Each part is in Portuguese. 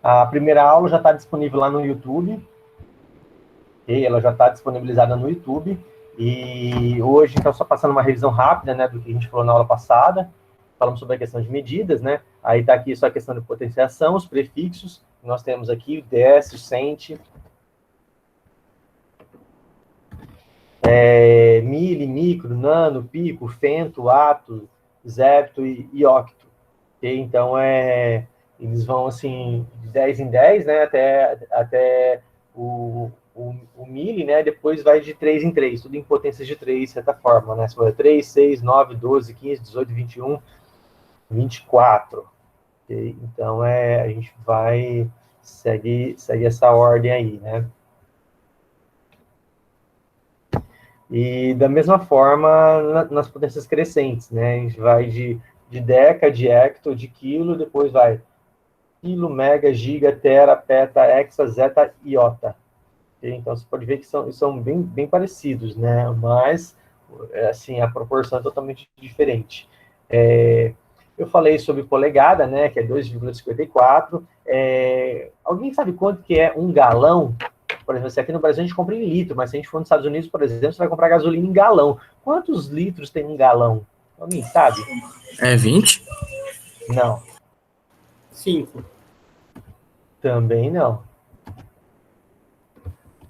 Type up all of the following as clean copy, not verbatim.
A primeira aula já está disponível lá no YouTube. Okay? Ela já está disponibilizada no YouTube. E hoje, então, só passando uma revisão rápida, né, do que a gente falou na aula passada. Falamos sobre a questão de medidas, né? Aí está aqui só a questão de potenciação, os prefixos. Nós temos aqui o DS, o CENT, mili, micro, nano, pico, fento, ato, zepto e octo. Okay? Então, eles vão, assim, de 10 em 10, né, até o mili, né, depois vai de 3 em 3, tudo em potências de 3, de certa forma, né, se for 3, 6, 9, 12, 15, 18, 21, 24. Okay? Então, a gente vai segue essa ordem aí, né. E da mesma forma, nas potências crescentes, né, a gente vai de deca, de hecto, de quilo, depois vai quilo, mega, giga, tera, peta, hexa, zeta, iota. Então, você pode ver que são bem parecidos, né? Mas, assim, a proporção é totalmente diferente. Eu falei sobre polegada, né? Que é 2,54. Alguém sabe quanto que é um galão? Por exemplo, se aqui no Brasil a gente compra em litro, mas se a gente for nos Estados Unidos, por exemplo, você vai comprar gasolina em galão. Quantos litros tem um galão? Alguém sabe? É 20? Não. 5. Também não.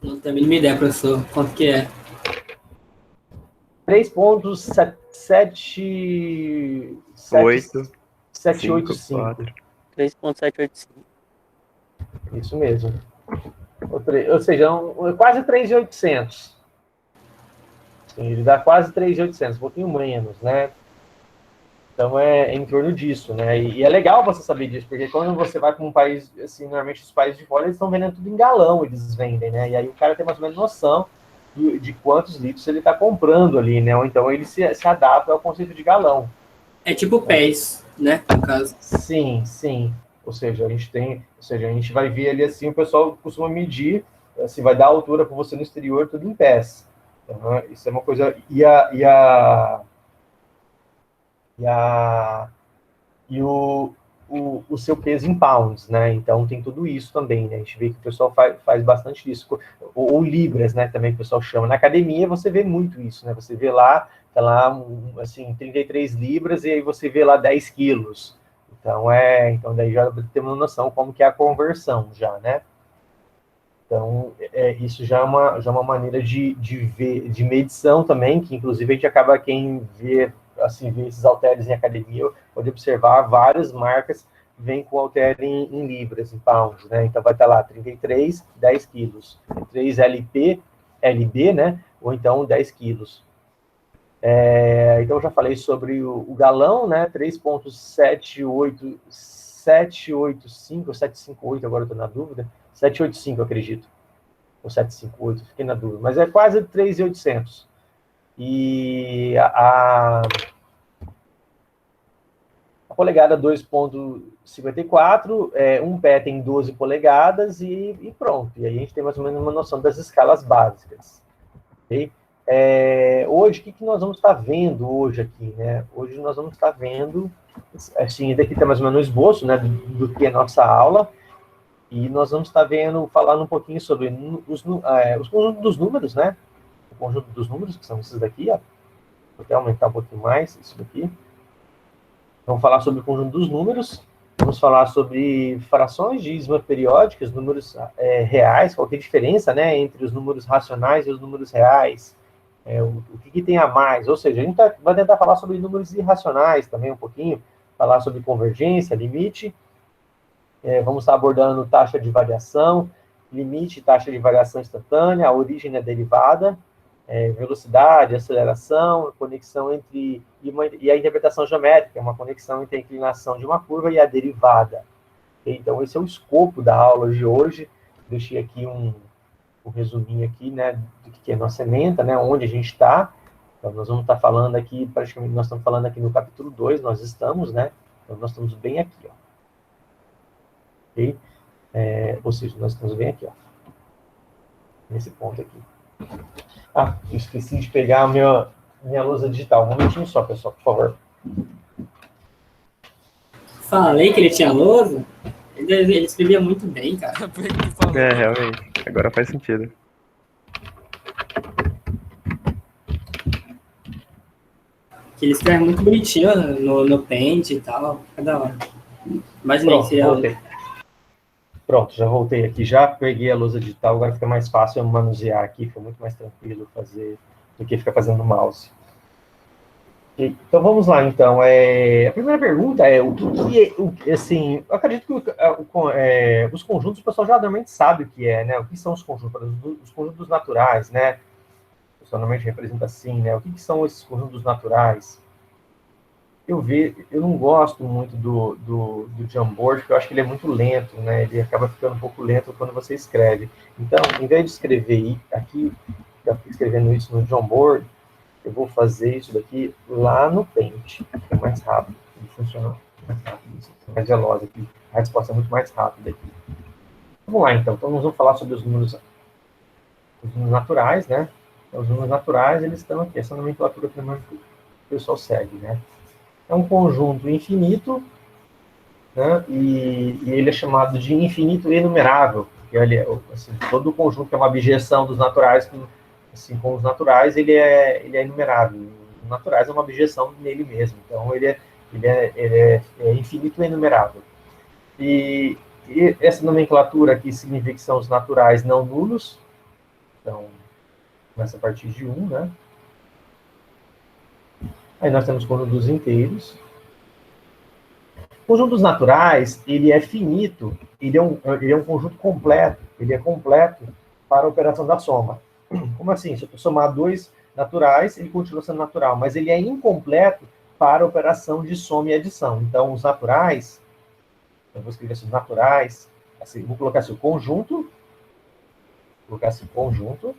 Não tenho a mínima ideia, professor. Quanto que é? 3,785. 3,785. Isso mesmo. Ou seja, quase 3.800. Ele dá quase 3.800, um pouquinho menos, né? Então, é em torno disso, né? E é legal você saber disso, porque quando você vai para um país, assim, normalmente os países de fora, eles estão vendendo tudo em galão, eles vendem, né? E aí o cara tem mais ou menos noção de quantos litros ele está comprando ali, né? Ou então ele se adapta ao conceito de galão. É tipo pés, né? No caso. Sim, sim. Ou seja, a gente vai ver ali assim, o pessoal costuma medir, assim, vai dar altura para você no exterior, tudo em pés. Então, isso é uma coisa. E o seu peso em pounds, né? Então tem tudo isso também, né? A gente vê que o pessoal faz bastante isso. Ou libras, né? Também o pessoal chama. Na academia você vê muito isso, né? Você vê lá, tá lá, assim, 33 libras e aí você vê lá 10 quilos. Então daí já tem uma noção como que é a conversão já, né? Então, isso já é uma maneira de ver, de medição também, que inclusive a gente acaba, quem vê, assim, vê esses halteres em academia, pode observar várias marcas vêm com halter em libras, em pounds, né? Então vai estar lá 33, 10 quilos, 3 LB, né? Ou então 10 quilos. Então eu já falei sobre o galão, né? 3,785 ou 758, agora eu estou na dúvida. 785, eu acredito. Ou 758, fiquei na dúvida. Mas é quase 3.800. E a polegada 2,54, um pé tem 12 polegadas e pronto. E aí a gente tem mais ou menos uma noção das escalas básicas. Okay? Hoje, o que nós vamos estar vendo hoje aqui, né? Hoje nós vamos estar vendo, assim, daqui tem mais ou menos um esboço, né, do que é a nossa aula, e nós vamos estar falando um pouquinho sobre os conjuntos dos números, né? O conjunto dos números, que são esses daqui, ó. Vou até aumentar um pouquinho mais isso daqui. Vamos falar sobre o conjunto dos números, vamos falar sobre frações dízimas periódicas, números reais, qual que é a diferença, né, entre os números racionais e os números reais, o que tem a mais, ou seja, a gente vai tentar falar sobre números irracionais também um pouquinho, falar sobre convergência, limite, vamos estar abordando taxa de variação, limite e taxa de variação instantânea, a origem da derivada, velocidade, aceleração, conexão entre... E a interpretação geométrica, uma conexão entre a inclinação de uma curva e a derivada. Então, esse é o escopo da aula de hoje. Deixei aqui um resuminho aqui, né, do que é nossa ementa, né, onde a gente está. Então, nós vamos estar falando aqui, praticamente, nós estamos falando aqui no capítulo 2, nós estamos, né? Então, nós estamos bem aqui, ó. Ok? Ou seja, nós estamos bem aqui, ó. Nesse ponto aqui. Ah, eu esqueci de pegar a minha lousa digital. Um momentinho só, pessoal, por favor. Falei que ele tinha lousa? Ele escrevia muito bem, cara. Foi ele que falou. É, realmente. Agora faz sentido. Que ele escreve muito bonitinho no Paint e tal. É da hora. Imaginei Pronto, se ia... voltei. Pronto, já voltei aqui, já peguei a lousa digital, agora fica mais fácil eu manusear aqui, fica muito mais tranquilo fazer do que ficar fazendo no mouse. Então vamos lá, então. A primeira pergunta é assim, eu acredito que os conjuntos o pessoal já normalmente sabe o que é, né? O que são os conjuntos? Os conjuntos naturais, né? O pessoal normalmente representa assim, né? O que são esses conjuntos naturais? Eu não gosto muito do Jamboard, porque eu acho que ele é muito lento, né? Ele acaba ficando um pouco lento quando você escreve. Então, em vez de escrever aqui, escrevendo isso no Jamboard, eu vou fazer isso daqui lá no Paint, que é mais rápido, ele funciona mais rápido, mais veloz aqui, a resposta é muito mais rápida aqui. Vamos lá, então. Então, nós vamos falar sobre os números naturais, né? Então, os números naturais, eles estão aqui, essa nomenclatura primeiro que o pessoal segue, né? É um conjunto infinito, né? E ele é chamado de infinito enumerável, porque assim, todo o conjunto é uma abjeção dos naturais, assim, com os naturais, ele é enumerável. Os naturais é uma abjeção nele mesmo. Então, ele é infinito e enumerável. E essa nomenclatura aqui significa que são os naturais não nulos. Então, começa a partir de 1, né? Aí nós temos o conjunto dos inteiros. O conjunto dos naturais, ele é finito, ele é um conjunto completo. Ele é completo para a operação da soma. Como assim? Se eu somar dois naturais, ele continua sendo natural, mas ele é incompleto para a operação de soma e adição. Então, os naturais, eu vou escrever assim, os naturais, assim, vou colocar assim, o conjunto, vou colocar assim, conjunto,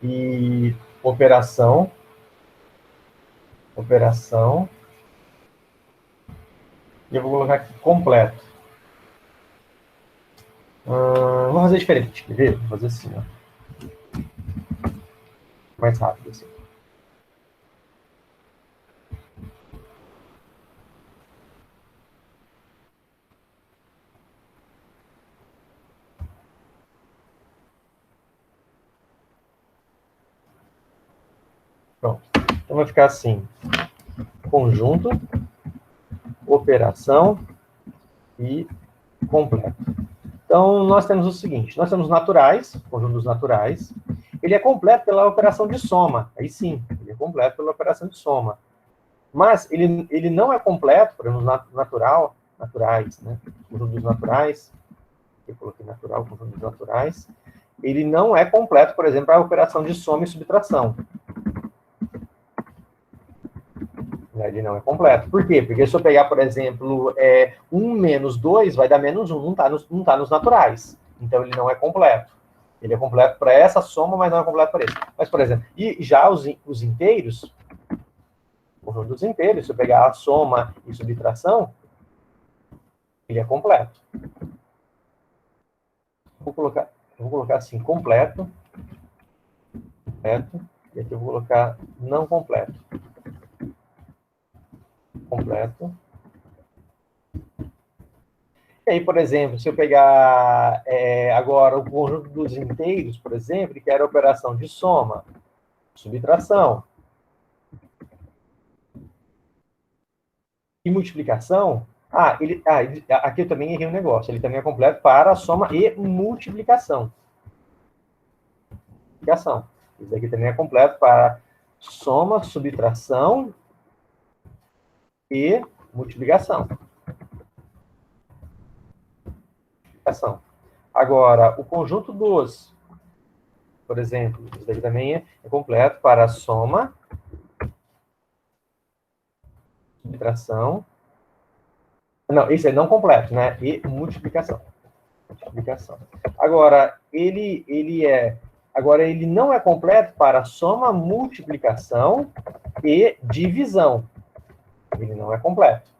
e operação, e eu vou colocar aqui completo. Vou fazer diferente, quer ver? Vou fazer assim, ó. Mais rápido, assim. Pronto. Então vai ficar assim, conjunto, operação e completo. Então, nós temos o seguinte, nós temos naturais, conjunto dos naturais, ele é completo pela operação de soma, aí sim, ele é completo pela operação de soma. Mas ele não é completo, por exemplo, naturais, né? Conjunto dos naturais, eu coloquei natural, conjunto dos naturais, ele não é completo, por exemplo, a operação de soma e subtração. Ele não é completo. Por quê? Porque se eu pegar, por exemplo, 1 menos 2, vai dar menos 1, não tá nos naturais. Então, ele não é completo. Ele é completo para essa soma, mas não é completo para esse. Mas, por exemplo, e já os inteiros, o conjunto dos inteiros, se eu pegar a soma e subtração, ele é completo. Vou colocar assim, completo, e aqui eu vou colocar não completo. Completo. E aí, por exemplo, se eu pegar agora o conjunto dos inteiros, por exemplo, que era a operação de soma, subtração e multiplicação, aqui eu também errei um negócio, ele também é completo para a soma e multiplicação. Isso aqui também é completo para soma, subtração e multiplicação. Agora, o conjunto dos, por exemplo, isso daqui também é completo para soma, subtração. Não, esse é não completo, né? E multiplicação. Agora, ele não é completo para soma, multiplicação e divisão. Ele não é completo.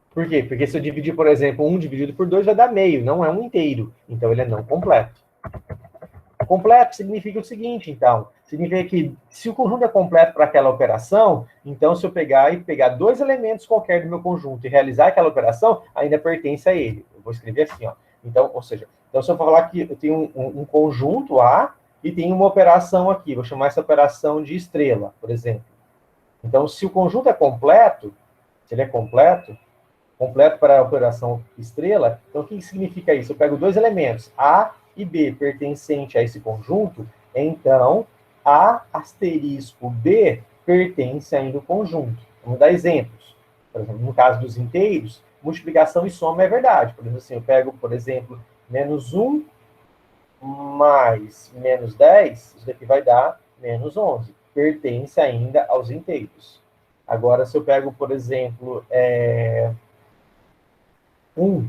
Por quê? Porque se eu dividir, por exemplo, 1 dividido por 2, vai dar meio, não é um inteiro. Então, ele é não completo. Completo significa o seguinte, então, significa que se o conjunto é completo para aquela operação, então se eu pegar dois elementos qualquer do meu conjunto e realizar aquela operação, ainda pertence a ele. Eu vou escrever assim, ó. Então, ou seja, então se eu falar que eu tenho um conjunto A e tem uma operação aqui, vou chamar essa operação de estrela, por exemplo. Então, se o conjunto é completo, se ele é completo para a operação estrela, então o que significa isso? Eu pego dois elementos, A e B, pertencente a esse conjunto, então A asterisco B pertence ainda ao conjunto. Vamos dar exemplos. Por exemplo, no caso dos inteiros, multiplicação e soma é verdade. Por exemplo, assim, eu pego, por exemplo, menos 1 mais menos 10, isso daqui vai dar menos 11. Pertence ainda aos inteiros. Agora, se eu pego, por exemplo, 1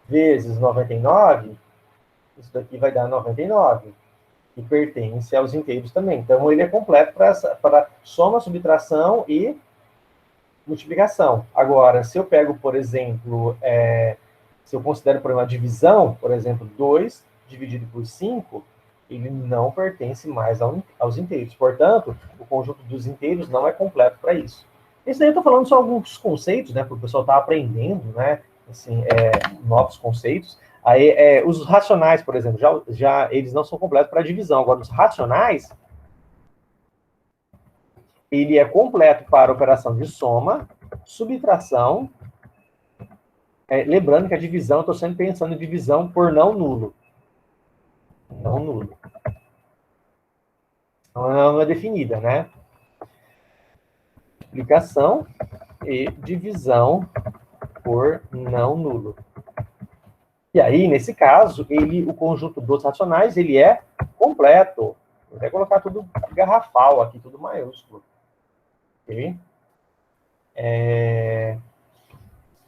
vezes 99, isso daqui vai dar 99, e pertence aos inteiros também. Então, ele é completo para soma, subtração e multiplicação. Agora, se eu pego, por exemplo, se eu considero por uma divisão, por exemplo, 2 dividido por 5, ele não pertence mais aos inteiros. Portanto, o conjunto dos inteiros não é completo para isso. Isso daí eu estou falando só alguns conceitos, né, para o pessoal estar aprendendo, né, assim, novos conceitos. Aí, os racionais, por exemplo, já eles não são completos para divisão. Agora, os racionais, ele é completo para operação de soma, subtração. Lembrando que a divisão, eu estou sempre pensando em divisão por não nulo. Não nulo. Não é definida, né? Multiplicação e divisão por não nulo. E aí, nesse caso, o conjunto dos racionais, ele é completo. Vou até colocar tudo garrafal aqui, tudo maiúsculo. Ok?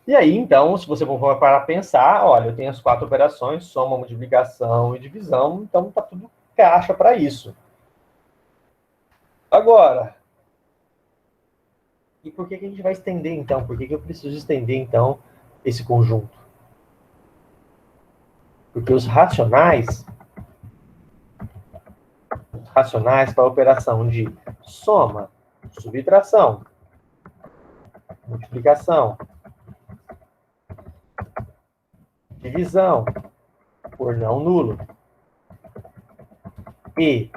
E aí, então, se você for para pensar, olha, eu tenho as 4 operações, soma, multiplicação e divisão, então tá tudo caixa para isso. Agora, e por que a gente vai estender, então? Por que eu preciso estender, então, esse conjunto? Porque os racionais para a operação de soma, subtração, multiplicação, divisão por não nulo e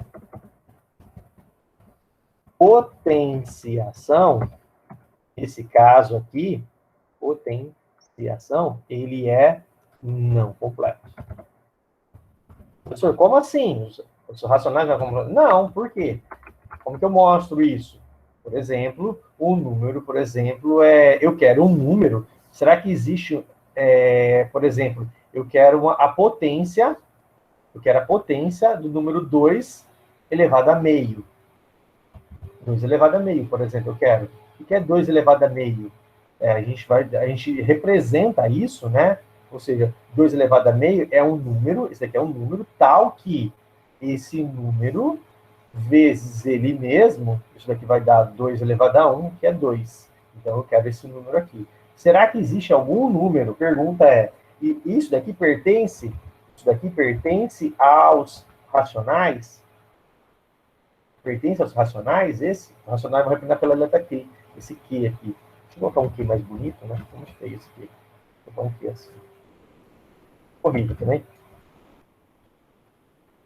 potenciação, esse caso aqui, potenciação, ele é não completo. Professor, como assim? Os racionais não é completo? Não, por quê? Como que eu mostro isso? Por exemplo, o número, por exemplo, eu quero um número. Será que existe, por exemplo, eu quero a potência do número 2 elevado a meio. 2 elevado a meio, por exemplo, eu quero. O que é 2 elevado a meio? A gente representa isso, né? Ou seja, 2 elevado a meio é um número, esse aqui é um número tal que esse número vezes ele mesmo, isso daqui vai dar 2 elevado a 1, que é 2. Então, eu quero esse número aqui. Será que existe algum número? Pergunta isso daqui pertence aos racionais? Pertence aos racionais, esse? O racional vai representar pela letra Q. Esse Q aqui. Deixa eu colocar um Q mais bonito, né? Ficou muito feio esse Q. Vou colocar um Q assim. Horrível também.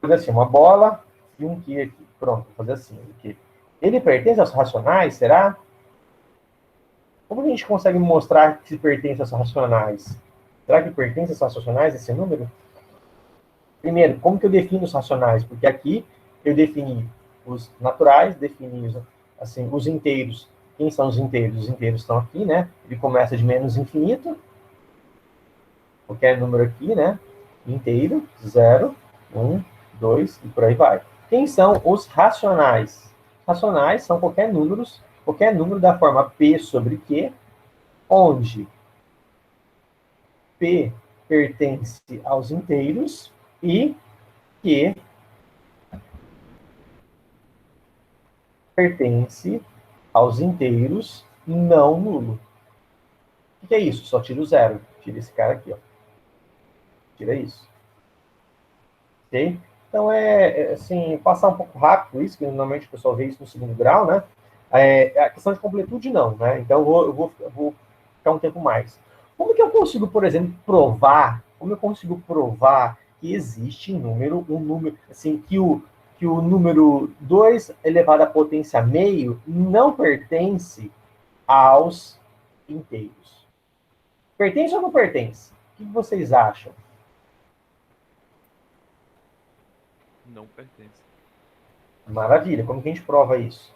Vou fazer assim, uma bola e um Q aqui. Pronto, vou fazer assim. Aqui. Ele pertence aos racionais, será? Como a gente consegue mostrar que pertence aos racionais? Será que pertence aos racionais esse número? Primeiro, como que eu defino os racionais? Porque aqui eu defini os naturais, defini assim, os inteiros. Quem são os inteiros? Os inteiros estão aqui, né? Ele começa de menos infinito. Qualquer número aqui, né? Inteiro, 0, 1, 2 e por aí vai. Quem são os racionais? Racionais são qualquer número da forma P sobre Q, onde P pertence aos inteiros e Q pertence aos inteiros não nulo. O que é isso? Só tira o 0. Tira esse cara aqui, ó. Tira isso. ok? Então, assim, passar um pouco rápido isso, que normalmente o pessoal vê isso no segundo grau, né? A questão de completude, não, né? Então, eu vou ficar um tempo mais. Como que eu consigo, por exemplo, como eu consigo provar que existe um número, assim, que o número 2 elevado à potência meio não pertence aos inteiros? Pertence ou não pertence? O que vocês acham? Não pertence. Maravilha. Como que a gente prova isso?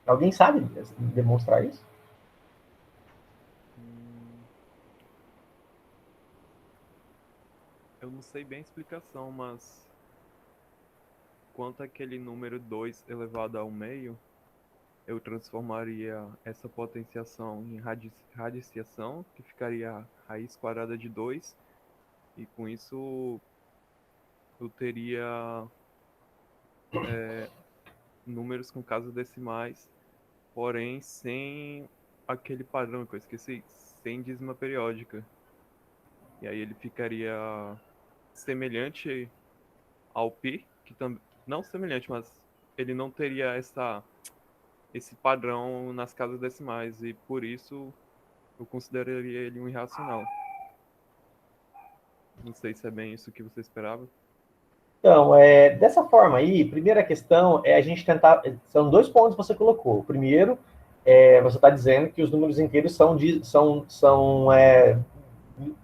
Alguém sabe demonstrar isso? Hum, eu não sei bem a explicação, mas quanto àquele número 2 elevado ao meio, eu transformaria essa potenciação em radiciação, que ficaria a raiz quadrada de 2, e com isso eu teria números com casas decimais, porém sem aquele padrão que eu esqueci, sem dízima periódica. E aí ele ficaria semelhante ao π, que também não semelhante, mas ele não teria esse padrão nas casas decimais, e por isso eu consideraria ele um irracional. Não sei se é bem isso que você esperava. Então, dessa forma aí, primeira questão é a gente tentar. São dois pontos que você colocou. O primeiro, você está dizendo que os números inteiros são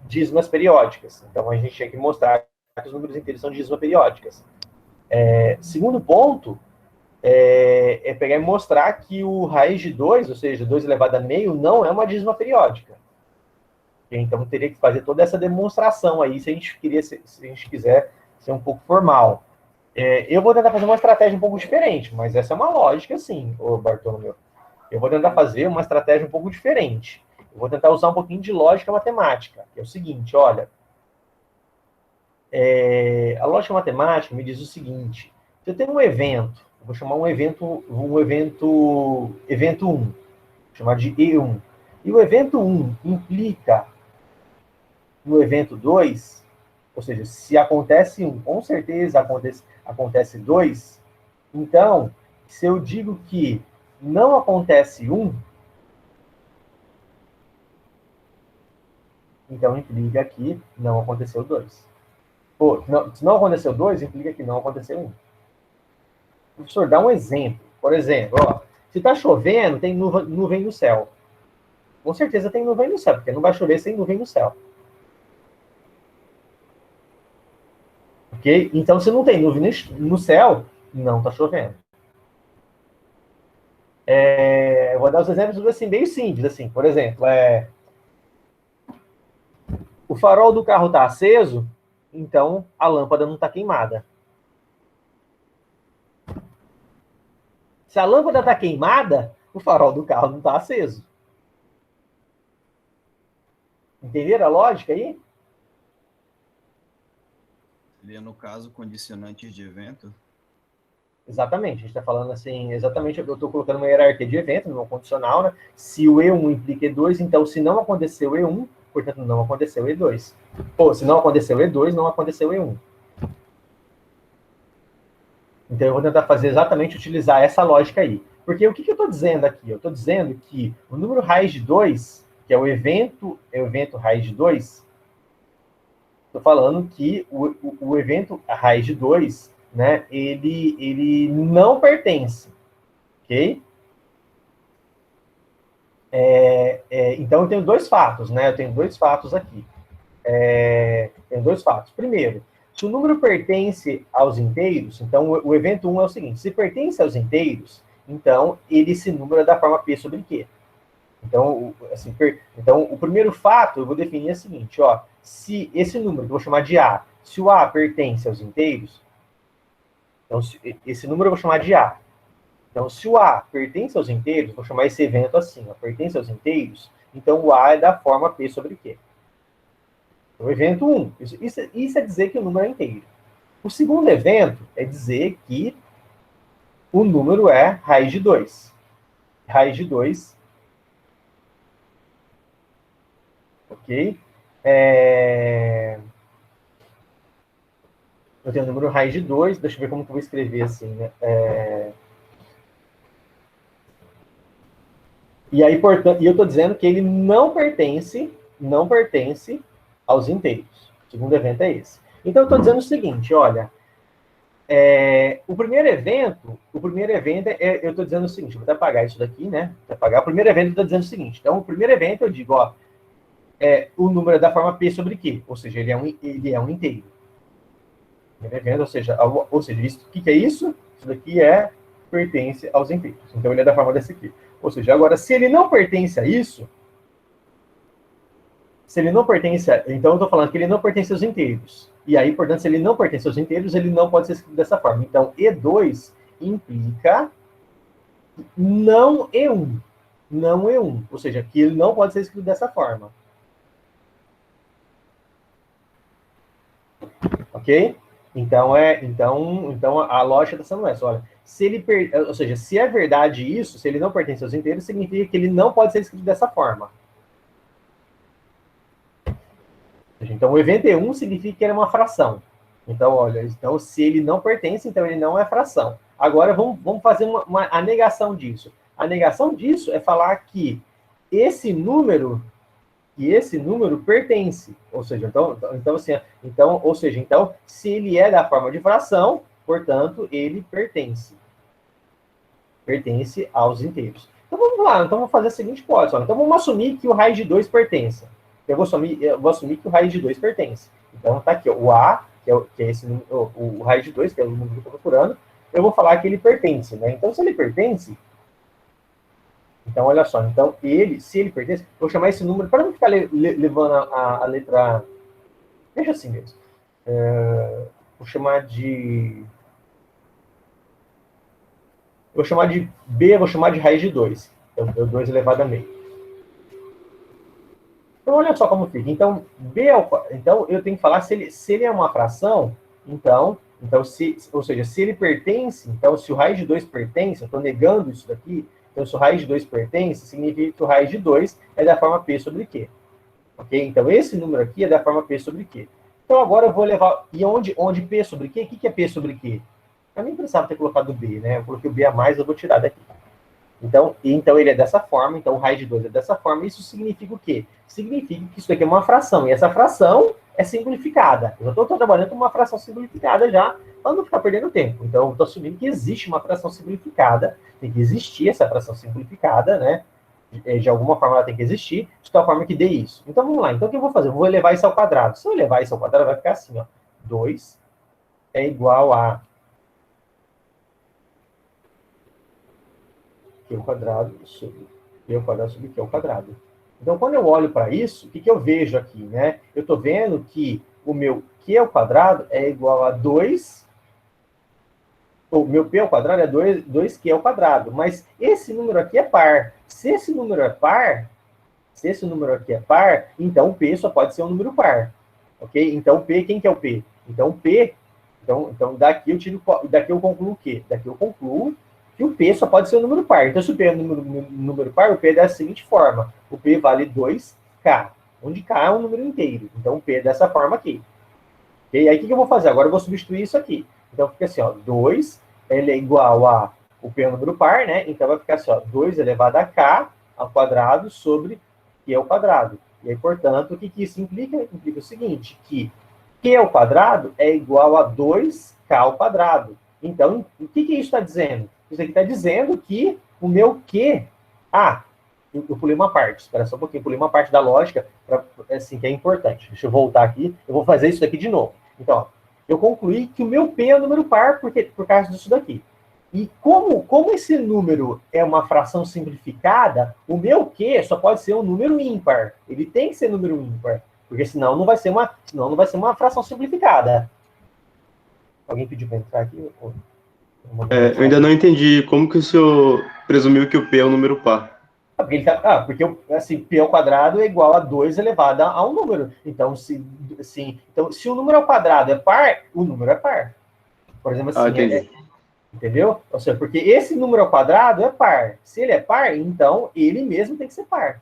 dízimas periódicas. Então, a gente tinha que mostrar que os números inteiros são dízimas periódicas. Segundo ponto, pegar e mostrar que o raiz de 2, ou seja, 2 elevado a meio, não é uma dízima periódica. Então, teria que fazer toda essa demonstração aí, se a gente quiser ser um pouco formal. Eu vou tentar fazer uma estratégia um pouco diferente, mas essa é uma lógica, sim, ô Bartolomeu. Eu vou tentar fazer uma estratégia um pouco diferente. Eu vou tentar usar um pouquinho de lógica matemática, que é o seguinte, olha, a lógica matemática me diz o seguinte: se eu tenho um evento, eu vou chamar evento 1, vou chamar de E1, e o evento 1 implica no evento 2, ou seja, se acontece 1, com certeza acontece 2, então, se eu digo que não acontece 1, então implica que não aconteceu 2. Se não aconteceu 2, implica que não aconteceu 1. Professor, dá um exemplo. Por exemplo, ó, se está chovendo, tem nuvem no céu. Com certeza tem nuvem no céu, porque não vai chover sem nuvem no céu. Ok? Então, se não tem nuvem no céu, não está chovendo. Eu vou dar os exemplos assim, meio simples. Assim. Por exemplo, o farol do carro está aceso, então a lâmpada não está queimada. Se a lâmpada está queimada, o farol do carro não está aceso. Entenderam a lógica aí? Seria, no caso, condicionantes de evento? Exatamente, a gente está falando assim, exatamente, eu estou colocando uma hierarquia de evento, no condicional, né? Se o E1 implica E2, então se não aconteceu E1, portanto não aconteceu E2. Ou se não aconteceu E2, não aconteceu E1. Então eu vou tentar fazer exatamente, utilizar essa lógica aí. Porque o que eu estou dizendo aqui? Eu estou dizendo que o número raiz de 2, que é o evento raiz de 2, estou falando que o evento raiz de 2, né, ele não pertence, ok? Então eu tenho dois fatos, né? Eu tenho dois fatos aqui. Tenho dois fatos. Primeiro, se o número pertence aos inteiros, então o evento 1 é o seguinte: se pertence aos inteiros, então ele se número da forma P sobre Q. Então, assim, então, o primeiro fato eu vou definir o seguinte, ó, se esse número, que eu vou chamar de A, se o A pertence aos inteiros, então esse número eu vou chamar de A. Então, se o A pertence aos inteiros, vou chamar esse evento assim, ó, pertence aos inteiros, então o A é da forma P sobre Q. Então, evento 1, isso é dizer que o número é inteiro. O segundo evento é dizer que o número é raiz de 2. Raiz de 2, ok? Eu tenho o número raiz de 2, deixa eu ver como que eu vou escrever assim, né? E aí, portanto, eu estou dizendo que ele não pertence aos inteiros. O segundo evento é esse. Então, eu estou dizendo o seguinte, olha, o primeiro evento, eu estou dizendo o seguinte, vou até apagar isso daqui, né? Vou apagar. O primeiro evento eu estou dizendo o seguinte, então, o primeiro evento eu digo, ó, o número é da forma P sobre Q, ou seja, ele é um inteiro. Primeiro evento, ou seja, isso, o que é isso? Isso daqui pertence aos inteiros. Então, ele é da forma desse aqui. Ou seja, agora, se ele não pertence a isso, então eu estou falando que ele não pertence aos inteiros. E aí, portanto, se ele não pertence aos inteiros, ele não pode ser escrito dessa forma. Então, E2 implica não E1. Não E1. Ou seja, que ele não pode ser escrito dessa forma. Ok? Então, a lógica está sendo essa. Olha, ou seja, se é verdade isso, se ele não pertence aos inteiros, significa que ele não pode ser escrito dessa forma. Então, o evento E1 significa que ele é uma fração. Então, olha, se ele não pertence, então ele não é fração. Agora, vamos fazer a negação disso. A negação disso é falar que esse número pertence. Ou seja, se ele é da forma de fração, portanto, ele pertence. Pertence aos inteiros. Então, vamos lá. Então, vamos fazer a seguinte hipótese. Então, vamos assumir que o raiz de 2 pertença. Eu vou assumir que o raiz de 2 pertence. Então, tá aqui, ó, o A, que é esse número, o raiz de 2, que é o número que eu estou procurando, eu vou falar que ele pertence, né? Então, se ele pertence, então, olha só, então, se ele pertence, vou chamar esse número, para não ficar levando a letra, deixa assim mesmo, vou chamar de B, vou chamar de raiz de 2, então, 2 elevado a meio. Então, olha só como fica. Então, então eu tenho que falar se ele é uma fração, ou seja, se ele pertence, então, se o raiz de 2 pertence, eu estou negando isso daqui, então, se o raiz de 2 pertence, significa que o raiz de 2 é da forma P sobre Q. Ok? Então, esse número aqui é da forma P sobre Q. Então, agora eu vou levar... E onde P sobre Q? O que é P sobre Q? Eu nem precisava ter colocado B, né? Eu coloquei o B a mais, eu vou tirar daqui. Então ele é dessa forma, então o raiz de 2 é dessa forma, isso significa o quê? Significa que isso daqui é uma fração, e essa fração é simplificada. Eu estou trabalhando com uma fração simplificada já, para não ficar perdendo tempo. Então, eu estou assumindo que existe uma fração simplificada, tem que existir essa fração simplificada, né? De alguma forma ela tem que existir, de tal forma que dê isso. Então, vamos lá. Então, o que eu vou fazer? Eu vou elevar isso ao quadrado. Se eu elevar isso ao quadrado, vai ficar assim, ó. 2 é igual a Q ao quadrado sobre Q ao quadrado sobre Q ao quadrado. Então, quando eu olho para isso, o que eu vejo aqui, né? Eu estou vendo que o meu Q ao quadrado é igual a 2... O meu P ao quadrado é 2Q ao quadrado. Mas esse número aqui é par. Se esse número aqui é par, então o P só pode ser um número par. Ok? Então, o P, quem que é o P? Então, o P... Então daqui eu concluo o quê? Daqui eu concluo que o P só pode ser um número par. Então, se o P é um número par, o P é da seguinte forma. O P vale 2K, onde K é um número inteiro. Então, o P é dessa forma aqui. E aí, o que eu vou fazer? Agora eu vou substituir isso aqui. Então, fica assim, ó, 2, ele é igual a... O P é um número par, né? Então, vai ficar assim, ó, 2 elevado a K ao quadrado sobre Q ao quadrado. E aí, portanto, o que isso implica? Implica o seguinte, que Q ao quadrado é igual a 2K ao quadrado. Então, o que isso está dizendo? Isso aqui está dizendo que o meu Q... eu pulei uma parte. Espera só um pouquinho. Pulei uma parte da lógica, assim, que é importante. Deixa eu voltar aqui. Eu vou fazer isso daqui de novo. Então, ó, eu concluí que o meu P é um número par por causa disso daqui. E como esse número é uma fração simplificada, o meu Q só pode ser um número ímpar. Ele tem que ser número ímpar. Porque senão não vai ser uma fração simplificada. Alguém pediu para entrar aqui? Eu ainda não entendi como que o senhor presumiu que o P é um número par. Porque assim, P ao quadrado é igual a 2 elevado a um número. Então, se o número ao quadrado é par, o número é par. Por exemplo, assim, entendi. Entendeu? Ou seja, porque esse número ao quadrado é par. Se ele é par, então ele mesmo tem que ser par.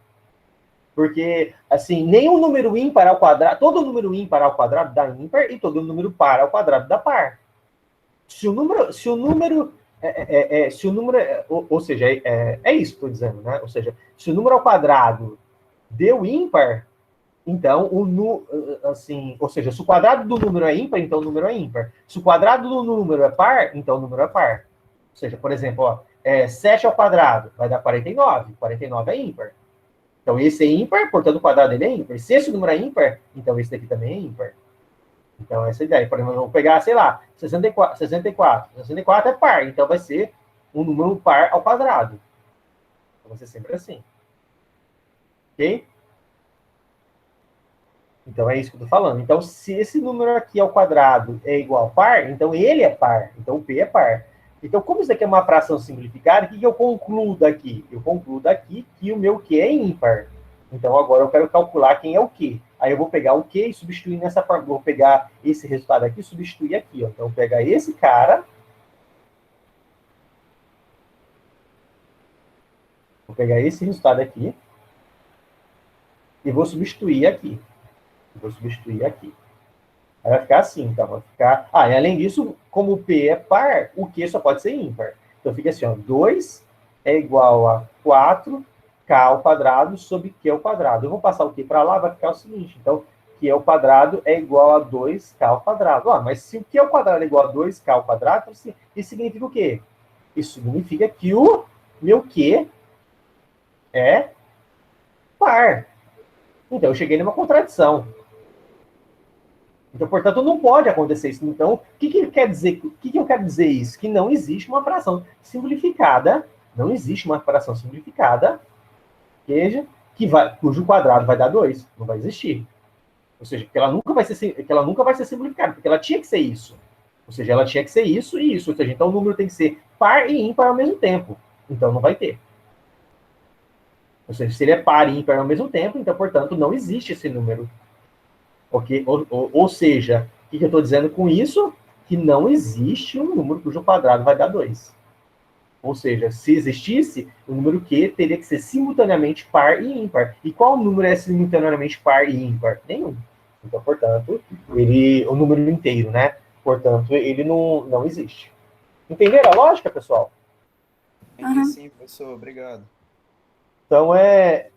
Porque, assim, nenhum número ímpar ao quadrado, todo número ímpar ao quadrado dá ímpar e todo número par ao quadrado dá par. Se o número, ou seja, é isso que estou dizendo, né? Ou seja, se o número ao quadrado deu ímpar, então assim, ou seja, se o quadrado do número é ímpar, então o número é ímpar. Se o quadrado do número é par, então o número é par. Ou seja, por exemplo, ó, 7 ao quadrado vai dar 49. 49 é ímpar. Então, esse é ímpar, portanto, o quadrado dele é ímpar. Se esse número é ímpar, então esse daqui também é ímpar. Então, essa é a ideia. Por exemplo, eu vou pegar, sei lá, 64. 64 é par, então vai ser um número par ao quadrado. Então, vai ser sempre assim. Ok? Então, é isso que eu estou falando. Então, se esse número aqui ao quadrado é igual a par, então ele é par. Então, o P é par. Então, como isso aqui é uma fração simplificada, o que eu concluo daqui? Eu concluo daqui que o meu Q é ímpar. Então, agora eu quero calcular quem é o Q. Aí eu vou pegar o Q e substituir nessa forma. Vou pegar esse resultado aqui e substituir aqui. Ó. Então, eu vou pegar esse cara. Vou pegar esse resultado aqui. E vou substituir aqui. Vou substituir aqui. Aí vai ficar assim, então vai ficar... Ah, e além disso, como o P é par, o Q só pode ser ímpar. Então fica assim, ó, 2 é igual a 4K ao quadrado sobre Q ao quadrado. Eu vou passar o Q para lá, vai ficar o seguinte, então, Q ao quadrado é igual a 2K ao quadrado. Ah, mas se o Q ao quadrado é igual a 2K ao quadrado, isso significa o quê? Isso significa que o meu Q é par. Então eu cheguei numa contradição. Então, portanto, não pode acontecer isso. Então, o que ele quer dizer? O que eu quero dizer isso? Que não existe uma fração simplificada, não existe uma fração simplificada, cujo quadrado vai dar 2. Não vai existir. Ou seja, que ela nunca vai ser simplificada, porque ela tinha que ser isso. Ou seja, ela tinha que ser isso e isso. Ou seja, então o número tem que ser par e ímpar ao mesmo tempo. Então não vai ter. Ou seja, se ele é par e ímpar ao mesmo tempo, então, portanto, não existe esse número. Okay? Ou seja, o que eu estou dizendo com isso? Que não existe um número cujo quadrado vai dar 2. Ou seja, se existisse, o número Q teria que ser simultaneamente par e ímpar. E qual número é simultaneamente par e ímpar? Nenhum. Então, portanto, o número inteiro, né? Portanto, ele não existe. Entenderam a lógica, pessoal? Entendi sim, professor. Obrigado. Então, é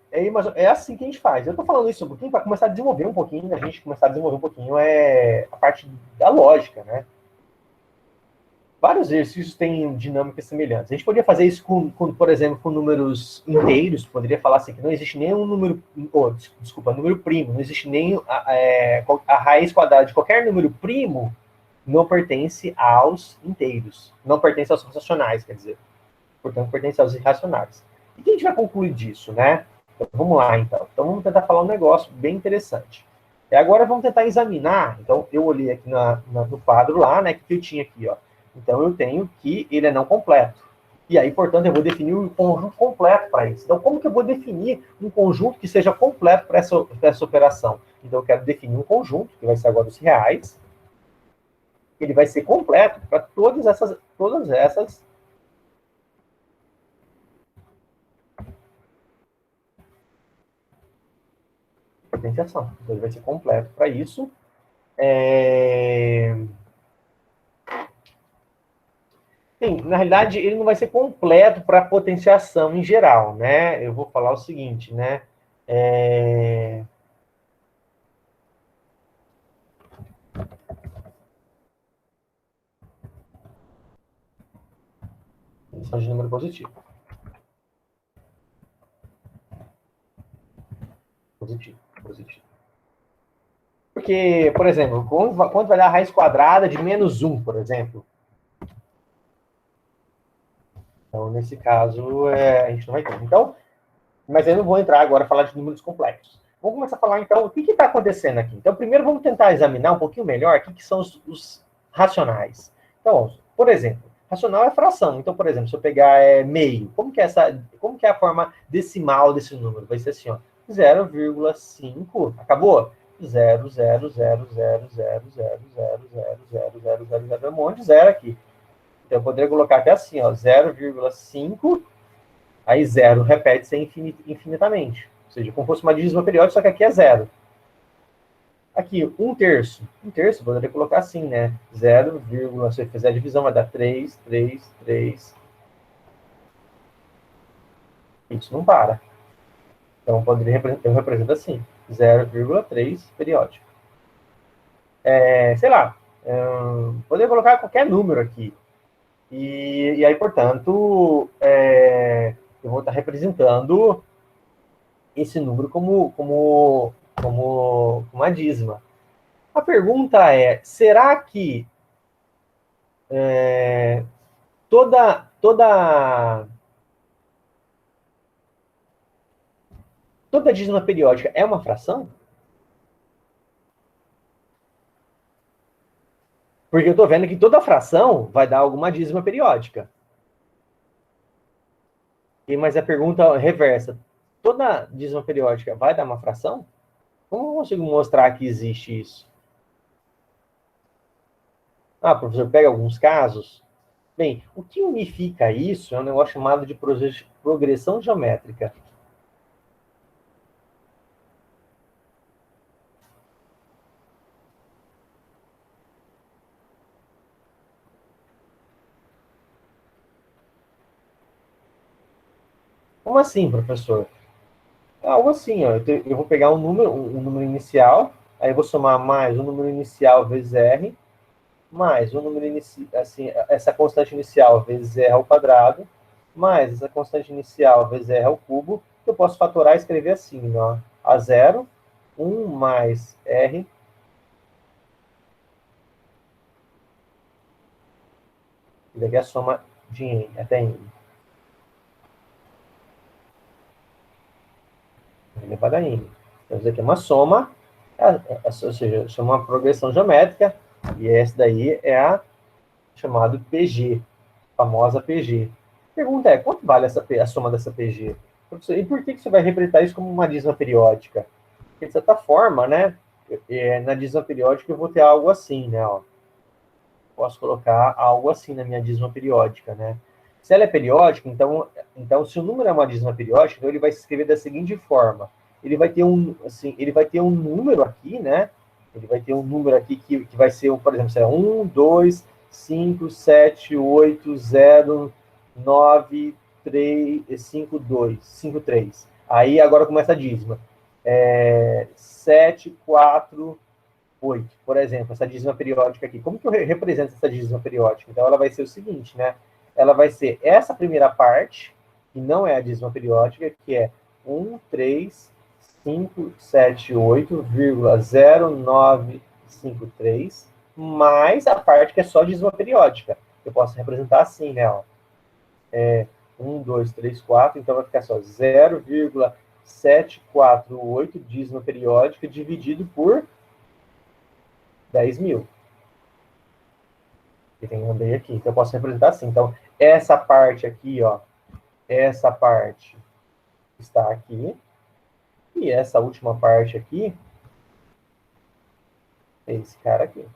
assim que a gente faz. Eu estou falando isso um pouquinho para começar a desenvolver um pouquinho, a gente começar a desenvolver um pouquinho a parte da lógica, né? Vários exercícios têm dinâmicas semelhantes. A gente poderia fazer isso, por exemplo, com números inteiros. Poderia falar assim, que não existe nenhum número... número primo. Não existe nem a raiz quadrada de qualquer número primo não pertence aos inteiros. Não pertence aos racionais, quer dizer. Portanto, pertence aos irracionais. E o que a gente vai concluir disso, né? Então, vamos lá, então. Então, vamos tentar falar um negócio bem interessante. E agora, vamos tentar examinar. Então, eu olhei aqui no quadro lá, né? O que eu tinha aqui, ó. Então, eu tenho que ele é não completo. E aí, portanto, eu vou definir um conjunto completo para isso. Então, como que eu vou definir um conjunto que seja completo para essa operação? Então, eu quero definir um conjunto, que vai ser agora os reais. Ele vai ser completo para todas essas potenciação. Então, ele vai ser completo para isso. Sim, na realidade, ele não vai ser completo para potenciação em geral, né? Eu vou falar o seguinte, né? São de número positivo. Positivo. Porque, por exemplo, quanto vai dar a raiz quadrada de -1, por exemplo? Então, nesse caso, a gente não vai ter. Então, mas eu não vou entrar agora a falar de números complexos. Vamos começar a falar, então, o que está acontecendo aqui. Então, primeiro, vamos tentar examinar um pouquinho melhor o que são os racionais. Então, por exemplo, racional é fração. Então, por exemplo, se eu pegar meio, como que é a forma decimal desse número? Vai ser assim, ó, 0,5, acabou? 0,0000000000000, um monte de zero aqui. Então, eu poderia colocar até assim, ó, 0,5, aí 0 repete-se infinitamente. seja, como fosse uma dízima periódica, só que aqui é 0. Aqui, 1/3. 1/3, eu poderia colocar assim, né? 0, se eu fizer a divisão, vai dar 3, 3, 3. Isso não para. Então, eu represento assim, 0,3 periódico. Sei lá, poderia colocar qualquer número aqui. E aí, portanto, eu vou estar representando esse número como uma dízima. A pergunta é, será que toda dízima periódica é uma fração? Porque eu estou vendo que toda fração vai dar alguma dízima periódica. Mas a pergunta reversa, toda dízima periódica vai dar uma fração? Como eu consigo mostrar que existe isso? Professor, pega alguns casos. Bem, o que unifica isso é um negócio chamado de progressão geométrica. Como assim, professor? Algo assim, ó, eu vou pegar um número inicial, aí eu vou somar mais o número inicial vezes R, mais o número inicial, assim, essa constante inicial vezes R ao quadrado, mais essa constante inicial vezes R ao cubo, que eu posso fatorar e escrever assim, ó, A0, 1 mais R, e daqui a soma de N, até N. Elevado a N. Então, isso aqui é uma soma, ou seja, chama uma progressão geométrica, e essa daí é a chamada PG, famosa PG. A pergunta é, quanto vale a soma dessa PG? E por que você vai representar isso como uma dízima periódica? Porque, de certa forma, né, na dízima periódica eu vou ter algo assim, né, ó. Posso colocar algo assim na minha dízima periódica, né? Se ela é periódica, então se o número é uma dízima periódica, então ele vai se escrever da seguinte forma. Ele vai ter um número aqui, né? Ele vai ter um número aqui que vai ser, por exemplo, 1, 2, 5, 7, 8, 0, 9, 3, 5, 2, 5, 3. Aí agora começa a dízima. 7, 4, 8, por exemplo, essa dízima periódica aqui. Como que eu represento essa dízima periódica? Então, ela vai ser o seguinte, né? Ela vai ser essa primeira parte, que não é a dízima periódica, que é 1, 3, 5, 7, 8,0953, mais a parte que é só dízima periódica. Eu posso representar assim, né? Ó. 1, 2, 3, 4, então vai ficar só 0,748 dízima periódica dividido por 10.000. Que tem um D aqui. Então, eu posso representar assim. Então, essa parte aqui, ó, essa parte está aqui. E essa última parte aqui é esse cara aqui.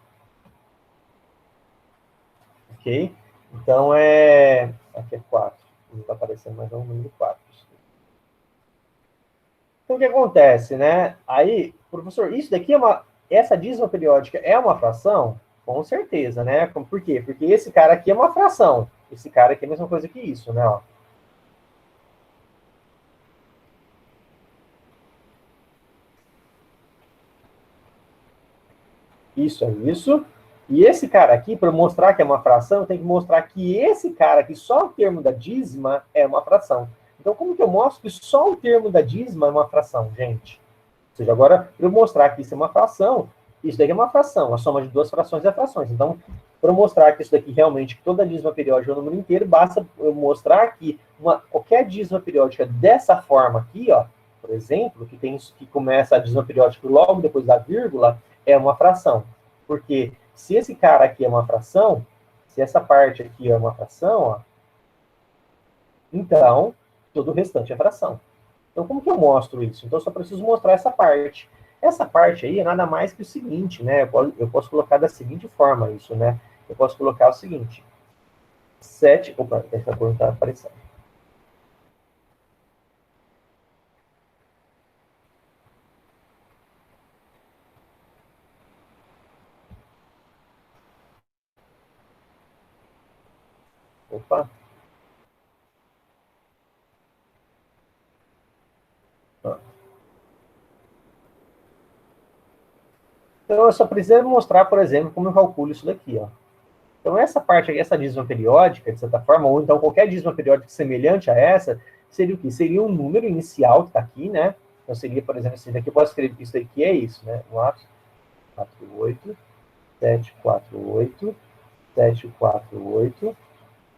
Ok? Então, aqui é 4. Não está aparecendo mais um número 4. Então, o que acontece, né? Aí, professor, isso daqui essa dízima periódica é uma fração? Com certeza, né? Por quê? Porque esse cara aqui é uma fração. Esse cara aqui é a mesma coisa que isso, né? Ó. Isso é isso. E esse cara aqui, para mostrar que é uma fração, tem que mostrar que esse cara aqui, só o termo da dízima, é uma fração. Então, como que eu mostro que só o termo da dízima é uma fração, gente? Ou seja, agora, para eu mostrar que isso é uma fração, isso daqui é uma fração, a soma de duas frações é frações. Então, para eu mostrar que isso daqui realmente, que toda dízima periódica é um número inteiro, basta eu mostrar que qualquer dízima periódica dessa forma aqui, ó, por exemplo, que começa a dízima periódica logo depois da vírgula, é uma fração. Porque se esse cara aqui é uma fração, se essa parte aqui é uma fração, ó, então todo o restante é fração. Então, como que eu mostro isso? Então, eu só preciso mostrar essa parte. Essa parte aí é nada mais que o seguinte, né? Eu posso colocar da seguinte forma isso, né? Eu posso colocar o seguinte. 7... Opa, essa cor não está aparecendo. Opa. Então, eu só preciso mostrar, por exemplo, como eu calculo isso daqui, ó. Então, essa parte aqui, essa dízima periódica, de certa forma, ou então qualquer dízima periódica semelhante a essa, seria o quê? Seria um número inicial que está aqui, né? Então, seria, por exemplo, esse daqui, eu posso escrever que isso daqui é isso, né? 4, 4, 8, 7, 4, 8, 7, 4, 8,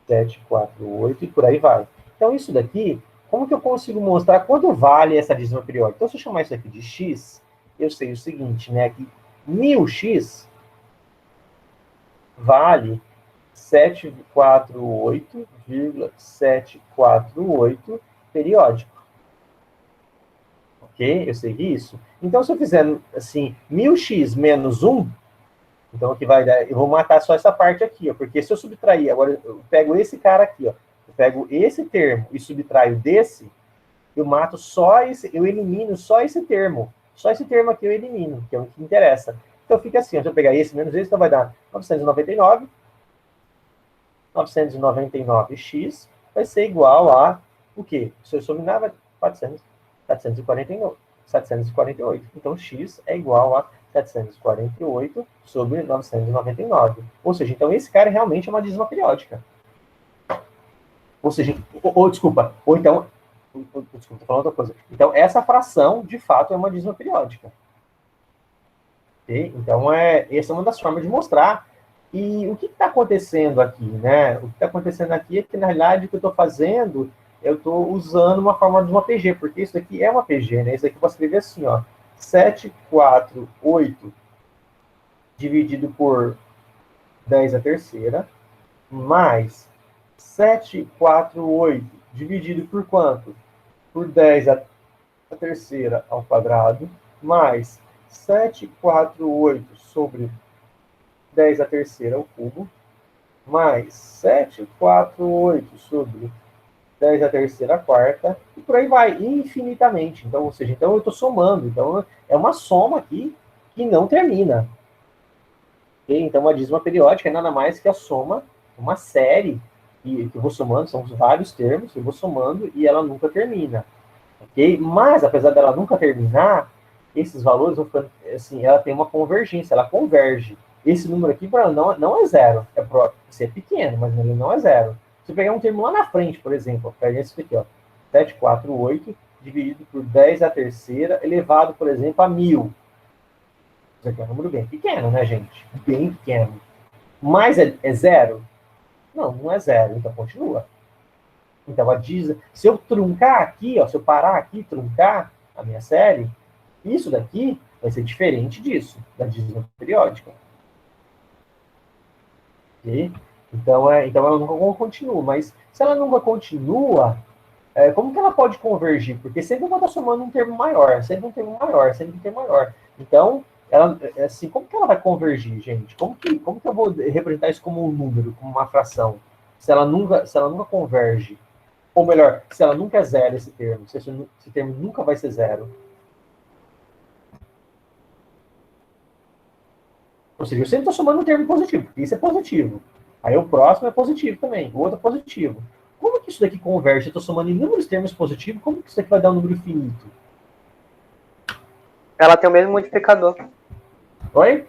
7, 4, 8, e por aí vai. Então, isso daqui, como que eu consigo mostrar quanto vale essa dízima periódica? Então, se eu chamar isso aqui de x, eu sei o seguinte, né? Que 1000x vale 748,748 periódico. Ok? Eu sei isso. Então, se eu fizer assim, 1000x menos 1, então aqui vai dar, eu vou matar só essa parte aqui, ó, porque se eu subtrair, agora eu pego esse cara aqui, ó, eu pego esse termo e subtraio desse, eu mato só esse, eu elimino só esse termo aqui eu elimino, que é o que interessa. Então fica assim, ó, se eu pegar esse menos esse, então vai dar 999x vai ser igual a o quê? Se eu somar, vai 748. Então, x é igual a 748 sobre 999. Ou seja, então esse cara realmente é uma dízima periódica. Ou seja, desculpa, ou então, desculpa, tô falando outra coisa. Então, essa fração, de fato, é uma dízima periódica. Okay? Então, essa é uma das formas de mostrar. E o que está acontecendo aqui, né? O que está acontecendo aqui é que, na realidade, o que eu estou fazendo, eu estou usando uma forma de uma PG, porque isso aqui é uma PG, né? Isso aqui eu posso escrever assim, ó. 748 dividido por 10 à terceira, mais 748 dividido por quanto? Por 10 à terceira ao quadrado, mais 748 sobre 10 à terceira ao cubo, mais 748 sobre 10 à terceira à quarta, e por aí vai, infinitamente. Então, ou seja, então eu estou somando. Então, é uma soma aqui que não termina. Okay? Então, uma dízima periódica é nada mais que a soma, uma série, que eu vou somando, são vários termos, eu vou somando e ela nunca termina. Okay? Mas, apesar dela nunca terminar, esses valores vão ficando, assim, ela tem uma convergência, ela converge. Esse número aqui não é zero. É pequeno, mas ele não é zero. Se eu pegar um termo lá na frente, por exemplo, pega esse aqui, ó, 748 dividido por 10 à terceira, elevado, por exemplo, a 1000. Isso aqui é um número bem pequeno, né, gente? Bem pequeno. Mas é zero? Não é zero, então continua. Então, se eu truncar aqui, ó, se eu parar aqui e truncar a minha série, isso daqui vai ser diferente disso, da dízima periódica. Okay? Então ela nunca continua. Mas se ela nunca continua, como que ela pode convergir? Porque sempre eu vou estar somando um termo maior, sempre um termo maior, sempre um termo maior. Então, assim, como que ela vai convergir, gente? Como que eu vou representar isso como um número, como uma fração? Se ela nunca converge. Ou melhor, se ela nunca é zero esse termo, se esse termo nunca vai ser zero. Ou seja, eu sempre estou somando um termo positivo, porque isso é positivo. Aí o próximo é positivo também, o outro é positivo. Como que isso daqui converge? Eu estou somando inúmeros termos positivos, como que isso daqui vai dar um número finito? Ela tem o mesmo multiplicador. Oi?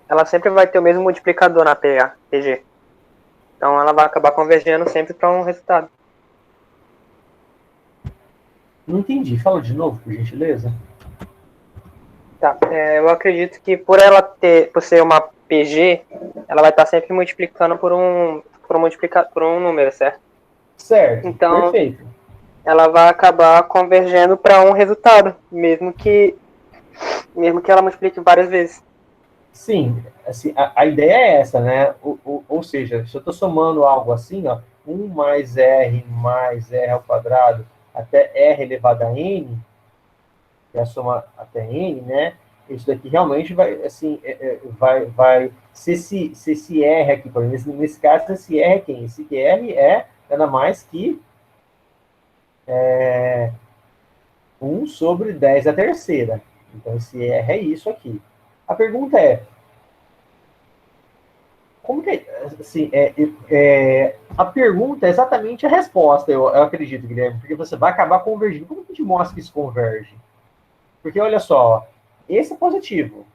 Ela sempre vai ter o mesmo multiplicador na PG. Então ela vai acabar convergendo sempre para um resultado. Não entendi. Fala de novo, por gentileza. Tá. Eu acredito que por ser uma PG, ela vai estar sempre multiplicando por um número, certo? Certo, então, perfeito. Ela vai acabar convergendo para um resultado, mesmo que ela multiplique várias vezes. Sim, assim, a ideia é essa, né? Ou seja, se eu estou somando algo assim, ó, 1 mais R ao quadrado até R elevado a N, que é a soma até N, né? Isso daqui realmente vai, assim, se esse R aqui, por exemplo, nesse caso, esse R é quem? Esse R é nada mais que 1 sobre 10 à terceira. Então, esse R é isso aqui. A pergunta é, como que assim, a pergunta é exatamente a resposta, eu acredito, Guilherme, porque você vai acabar convergindo. Como que a gente mostra que isso converge? Porque olha só, esse é positivo.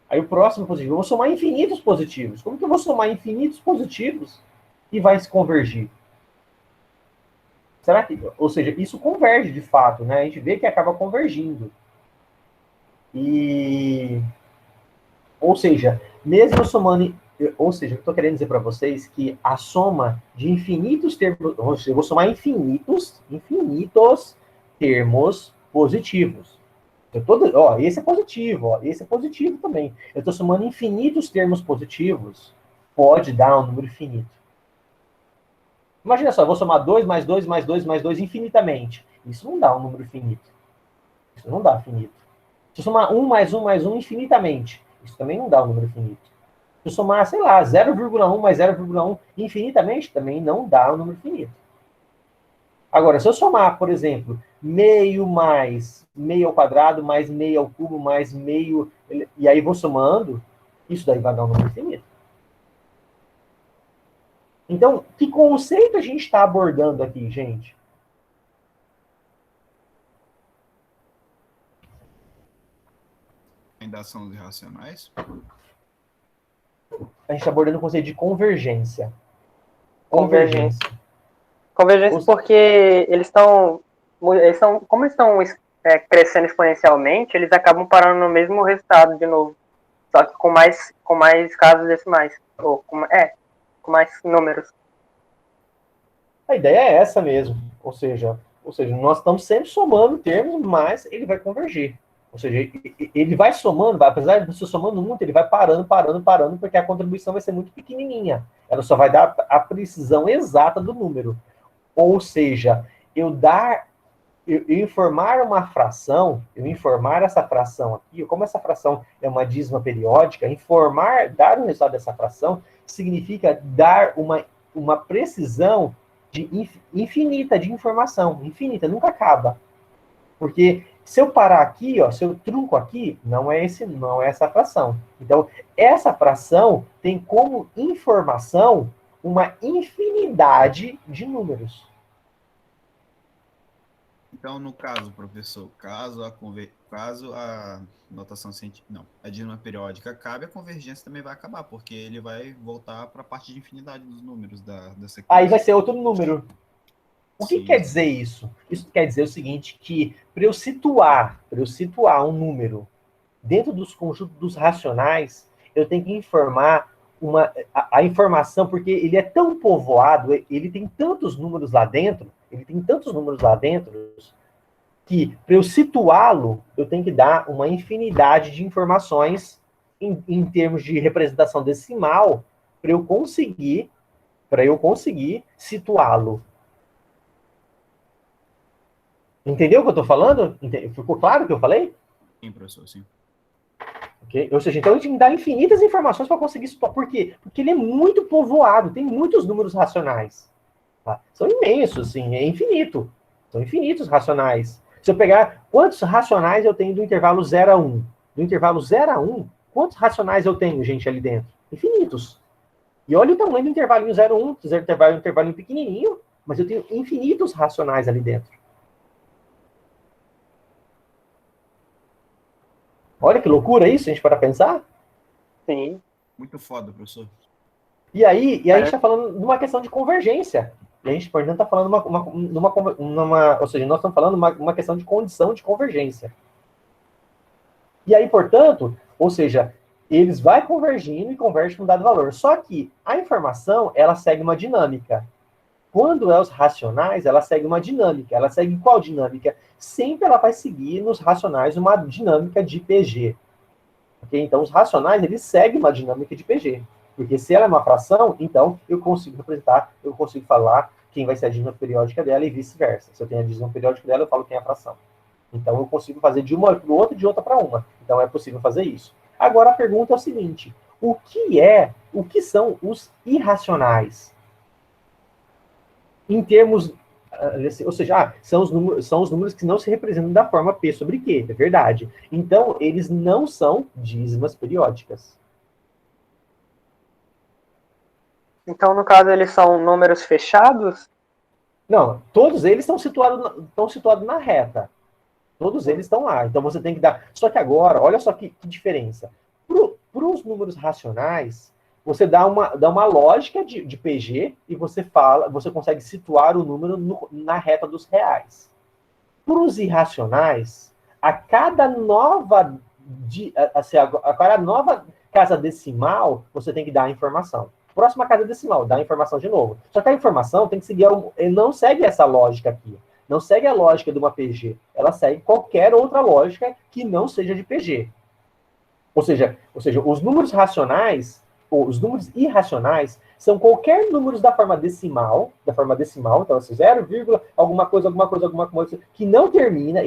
Aí o próximo positivo, eu vou somar infinitos positivos. Como que eu vou somar infinitos positivos e vai se convergir? Será que, ou seja, isso converge de fato, né? A gente vê que acaba convergindo. Ou seja, mesmo somando, ou seja, eu estou querendo dizer para vocês que a soma de infinitos termos, eu vou somar infinitos termos positivos. Esse é positivo, esse é positivo também. Eu estou somando infinitos termos positivos, pode dar um número finito. Imagina só, eu vou somar 2 mais 2 mais 2 mais 2 infinitamente. Isso não dá um número finito. Isso não dá finito. Se eu somar 1 mais 1 mais 1 infinitamente, isso também não dá um número finito. Se eu somar, sei lá, 0,1 mais 0,1 infinitamente, também não dá um número finito. Agora, se eu somar, por exemplo, meio mais meio ao quadrado, mais meio ao cubo, mais meio... E aí vou somando, isso daí vai dar um número finito. Então, que conceito a gente está abordando aqui, gente? Ainda são os irracionais? A gente está abordando o conceito de convergência. Convergência Os- porque como eles estão crescendo exponencialmente, eles acabam parando no mesmo resultado de novo. Só que com mais casos decimais. Ou com mais números. A ideia é essa mesmo. Ou seja, nós estamos sempre somando termos, mas ele vai convergir. Ou seja, ele vai somando, apesar de você somando muito, ele vai parando, porque a contribuição vai ser muito pequenininha. Ela só vai dar a precisão exata do número. Ou seja, eu informar uma fração, eu informar essa fração aqui, como essa fração é uma dízima periódica, dar o resultado dessa fração significa dar uma precisão infinita de informação, infinita, nunca acaba. Porque se eu parar aqui, se eu trunco aqui, não é essa fração. Então, essa fração tem como informação uma infinidade de números. Então, no caso, professor, caso a notação científica, não, a dízima periódica acabe, a convergência também vai acabar, porque ele vai voltar para a parte de infinidade dos números da sequência. Aí vai ser outro número. O que Sim. quer dizer isso? Isso quer dizer o seguinte, que para eu situar um número dentro dos conjuntos dos racionais, eu tenho que informar a informação, porque ele é tão povoado, ele tem tantos números lá dentro, que para eu situá-lo, eu tenho que dar uma infinidade de informações em termos de representação decimal para eu conseguir situá-lo. Entendeu o que eu estou falando? Ficou claro o que eu falei? Sim, professor, sim. Okay? Ou seja, então a gente tem que dar infinitas informações para conseguir situar. Por quê? Porque ele é muito povoado, tem muitos números racionais. Tá? São imensos, assim, é infinito. São infinitos racionais. Se eu pegar quantos racionais eu tenho do intervalo 0 a 1, do intervalo 0 a 1, quantos racionais eu tenho, gente, ali dentro? Infinitos. E olha o tamanho do intervalinho 0 a 1, um intervalinho pequenininho, mas eu tenho infinitos racionais ali dentro. Olha que loucura isso, a gente para pensar. Sim. Muito foda, professor. E aí a gente está falando de uma questão de convergência. E a gente, portanto, está falando ou seja, nós estamos falando uma questão de condição de convergência. E aí, portanto, ou seja, eles vão convergindo e convergem com um dado valor. Só que a informação, ela segue uma dinâmica. Quando é os racionais, ela segue uma dinâmica. Ela segue qual dinâmica? Sempre ela vai seguir nos racionais uma dinâmica de PG. Okay? Então, os racionais, eles seguem uma dinâmica de PG. Porque se ela é uma fração, então eu consigo representar, eu consigo falar quem vai ser a dízima periódica dela e vice-versa. Se eu tenho a dízima periódica dela, eu falo quem é a fração. Então, eu consigo fazer de uma para outra e de outra para uma. Então, é possível fazer isso. Agora, a pergunta é o seguinte: o que são os irracionais? Em termos, ou seja, são os números que não se representam da forma P sobre Q, é verdade. Então, eles não são dízimas periódicas. Então, no caso, eles são números fechados? Não, todos eles estão situados na reta. Todos eles estão lá. Então você tem que dar. Só que agora, olha só que diferença. Para os números racionais, você dá uma lógica de PG e você consegue situar o número na reta dos reais. Para os irracionais, a cada nova casa decimal, você tem que dar a informação. Próxima casa decimal, dá a informação de novo. Só que a informação tem que seguir, ele não segue essa lógica aqui. Não segue a lógica de uma PG. Ela segue qualquer outra lógica que não seja de PG. Ou seja, os números racionais, ou os números irracionais, são qualquer números da forma decimal, então assim, 0, alguma coisa, que não termina,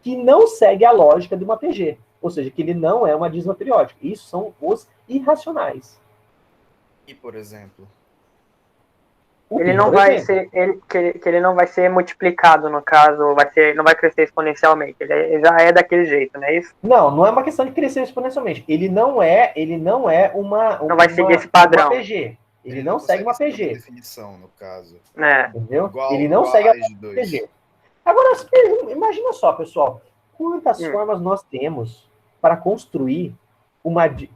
que não segue a lógica de uma PG. Ou seja, que ele não é uma dízima periódica. Isso são os irracionais. E, por exemplo? Ele não vai ser, ele não vai ser multiplicado, no caso, não vai crescer exponencialmente. Ele já é daquele jeito, não é isso? Não é uma questão de crescer exponencialmente. Ele não é uma não vai seguir esse padrão. Uma PG. Ele não segue uma PG. Definição, no caso. Entendeu? Ele não segue a PG. Agora, imagina só, pessoal, quantas formas nós temos para construir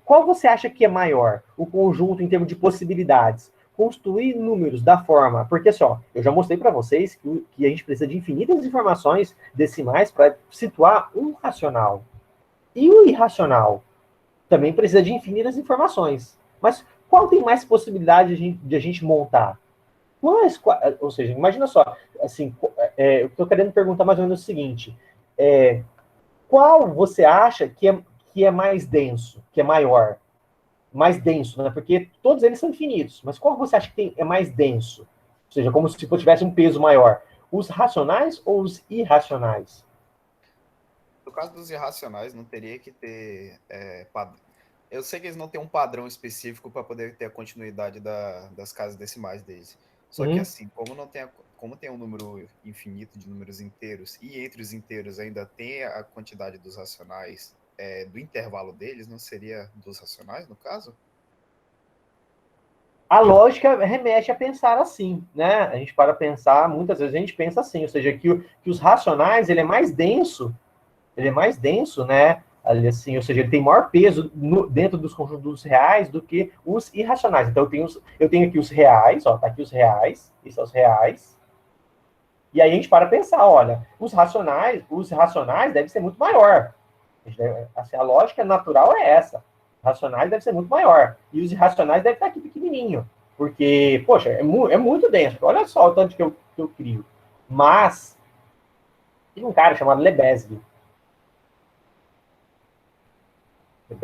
qual você acha que é maior? O conjunto em termos de possibilidades. Construir números da forma... Porque, só, eu já mostrei para vocês que a gente precisa de infinitas informações decimais para situar um racional. E o irracional também precisa de infinitas informações. Mas qual tem mais possibilidade de a gente montar? Ou seja, imagina só, assim, eu estou querendo perguntar mais ou menos o seguinte. Qual você acha que é mais denso, que é maior? Mais denso, né? Porque todos eles são infinitos. Mas qual você acha que é mais denso? Ou seja, como se tivesse um peso maior. Os racionais ou os irracionais? No caso dos irracionais, não teria que ter padrão. Eu sei que eles não têm um padrão específico para poder ter a continuidade das casas decimais deles. Só que assim, como tem um número infinito de números inteiros, e entre os inteiros ainda tem a quantidade dos racionais do intervalo deles, não seria dos racionais, no caso? A lógica remete a pensar assim, né? A gente para pensar, muitas vezes a gente pensa assim, ou seja, que os racionais, ele é mais denso, né? Ali, assim, ou seja, ele tem maior peso dentro dos conjuntos reais do que os irracionais. Então, eu tenho aqui os reais, ó, tá aqui os reais, esses são os reais. E aí a gente para pensar, olha, os racionais devem ser muito maior. Assim, a lógica natural é essa. Racionais deve ser muito maior. E os irracionais devem estar aqui pequenininho. Porque, poxa, é muito denso. Olha só o tanto que eu crio. Mas, tem um cara chamado Lebesgue. Um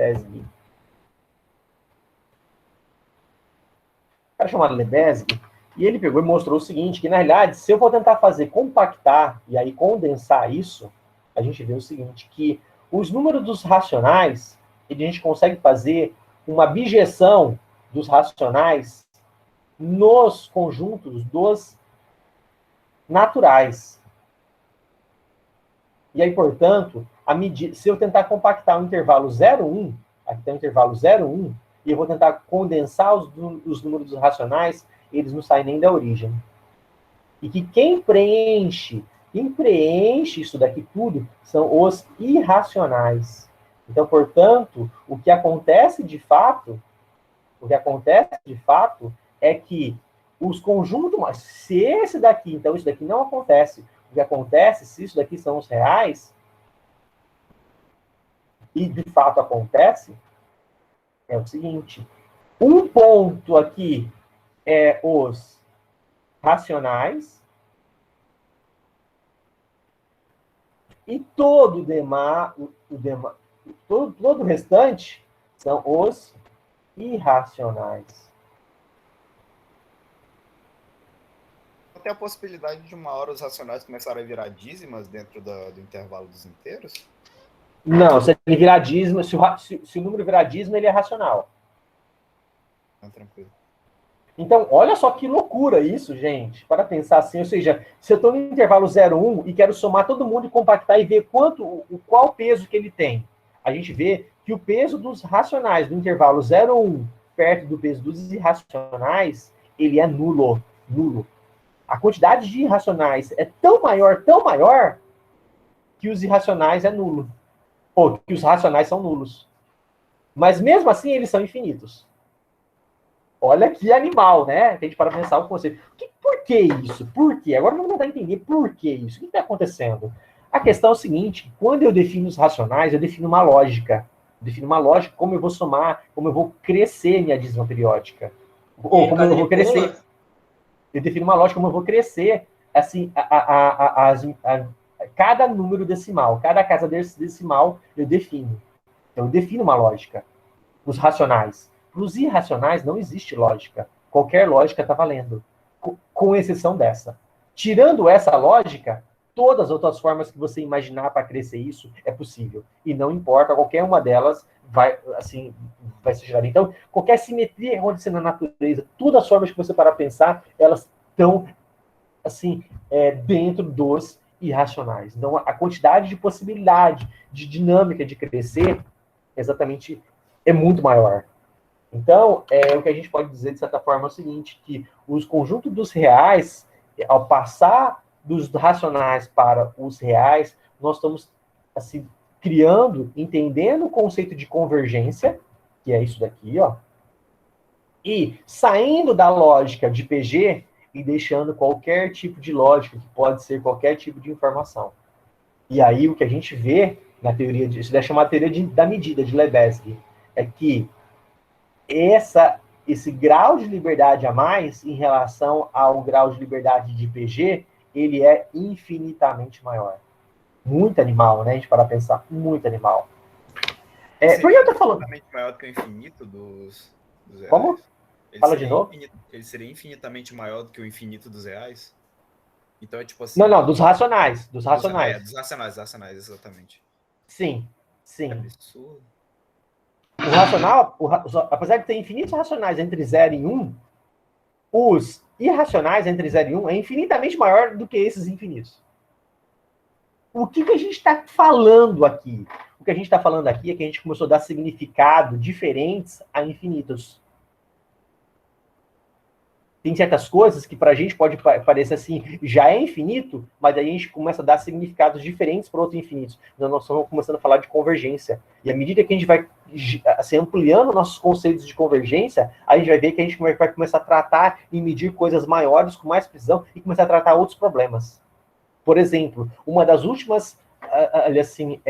cara chamado Lebesgue. E ele pegou e mostrou o seguinte, que na realidade, se eu vou tentar compactar e aí condensar isso, a gente vê o seguinte, que os números dos racionais, a gente consegue fazer uma bijeção dos racionais nos conjuntos dos naturais. E aí, portanto, se eu tentar compactar o intervalo 0,1, aqui tem o intervalo 0,1, e eu vou tentar condensar os números dos racionais, eles não saem nem da origem. E que quem preenche isso daqui tudo são os irracionais. Então, portanto, o que acontece de fato é que os conjuntos, se esse daqui, então isso daqui não acontece, o que acontece, se isso daqui são os reais, e de fato acontece, é o seguinte, um ponto aqui é os racionais, e todo o restante são os irracionais. Tem a possibilidade de uma hora os racionais começarem a virar dízimas dentro do intervalo dos inteiros? Não, se ele virar dízima, se o número virar dízima, ele é racional. Tranquilo. Então, olha só que loucura isso, gente, para pensar assim, ou seja, se eu estou no intervalo 0,1 e quero somar todo mundo e compactar e ver qual peso que ele tem, a gente vê que o peso dos racionais do intervalo 0,1 perto do peso dos irracionais, ele é nulo. Nulo. A quantidade de irracionais é tão maior, que os irracionais é nulo. Ou que os racionais são nulos. Mas mesmo assim, eles são infinitos. Olha que animal, né? A gente para pensar o conceito. Por que isso? Por quê? Agora vamos tentar entender por que isso. O que está acontecendo? A questão é o seguinte, quando eu defino os racionais, eu defino uma lógica. Eu defino uma lógica, como eu vou somar, como eu vou crescer minha dízima periódica. Ou como eu vou crescer. Eu defino uma lógica, como eu vou crescer, assim, cada número decimal, cada casa decimal, eu defino. Então, eu defino uma lógica. Os racionais. Para os irracionais, não existe lógica. Qualquer lógica está valendo. Com exceção dessa. Tirando essa lógica, todas as outras formas que você imaginar para crescer isso é possível. E não importa, qualquer uma delas vai ser gerada. Então, qualquer simetria acontecendo na natureza, todas as formas que você parar a pensar, elas estão, assim, dentro dos irracionais. Então, a quantidade de possibilidade, de dinâmica de crescer, exatamente, é muito maior. Então, o que a gente pode dizer, de certa forma, é o seguinte, que os conjuntos dos reais, ao passar dos racionais para os reais, nós estamos, assim, criando, entendendo o conceito de convergência, que é isso daqui, ó, e saindo da lógica de PG e deixando qualquer tipo de lógica, que pode ser qualquer tipo de informação. E aí, o que a gente vê na teoria, isso é chamada teoria da medida, de Lebesgue, é que esse grau de liberdade a mais em relação ao grau de liberdade de PG, ele é infinitamente maior. Muito animal, né? A gente para pensar, muito animal. Por que eu tô falando? Infinitamente maior do que o infinito dos reais? Como? Fala de novo. Ele seria infinitamente maior do que o infinito dos reais? Então é tipo assim... Não, dos racionais. Dos racionais. Dos racionais, exatamente. Sim. É absurdo. O racional, apesar de ter infinitos racionais entre 0 e 1, os irracionais entre 0 e 1 é infinitamente maior do que esses infinitos. O que a gente está falando aqui? O que a gente está falando aqui é que a gente começou a dar significado diferentes a infinitos. Tem certas coisas que para a gente pode parecer assim, já é infinito, mas aí a gente começa a dar significados diferentes para outros infinitos. Então, nós estamos começando a falar de convergência. E à medida que a gente vai assim, ampliando nossos conceitos de convergência, a gente vai ver que a gente vai começar a tratar e medir coisas maiores com mais precisão e começar a tratar outros problemas. Por exemplo, uma das últimas assim,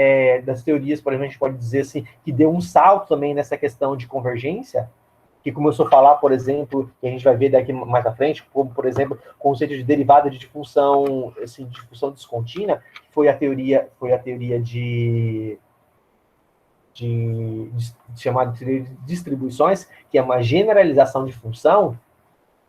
das teorias, por exemplo, a gente pode dizer assim, que deu um salto também nessa questão de convergência, que começou a falar, por exemplo, que a gente vai ver daqui mais à frente, como, por exemplo, o conceito de derivada de função, assim, de função descontínua, foi a teoria chamada de distribuições, que é uma generalização de função,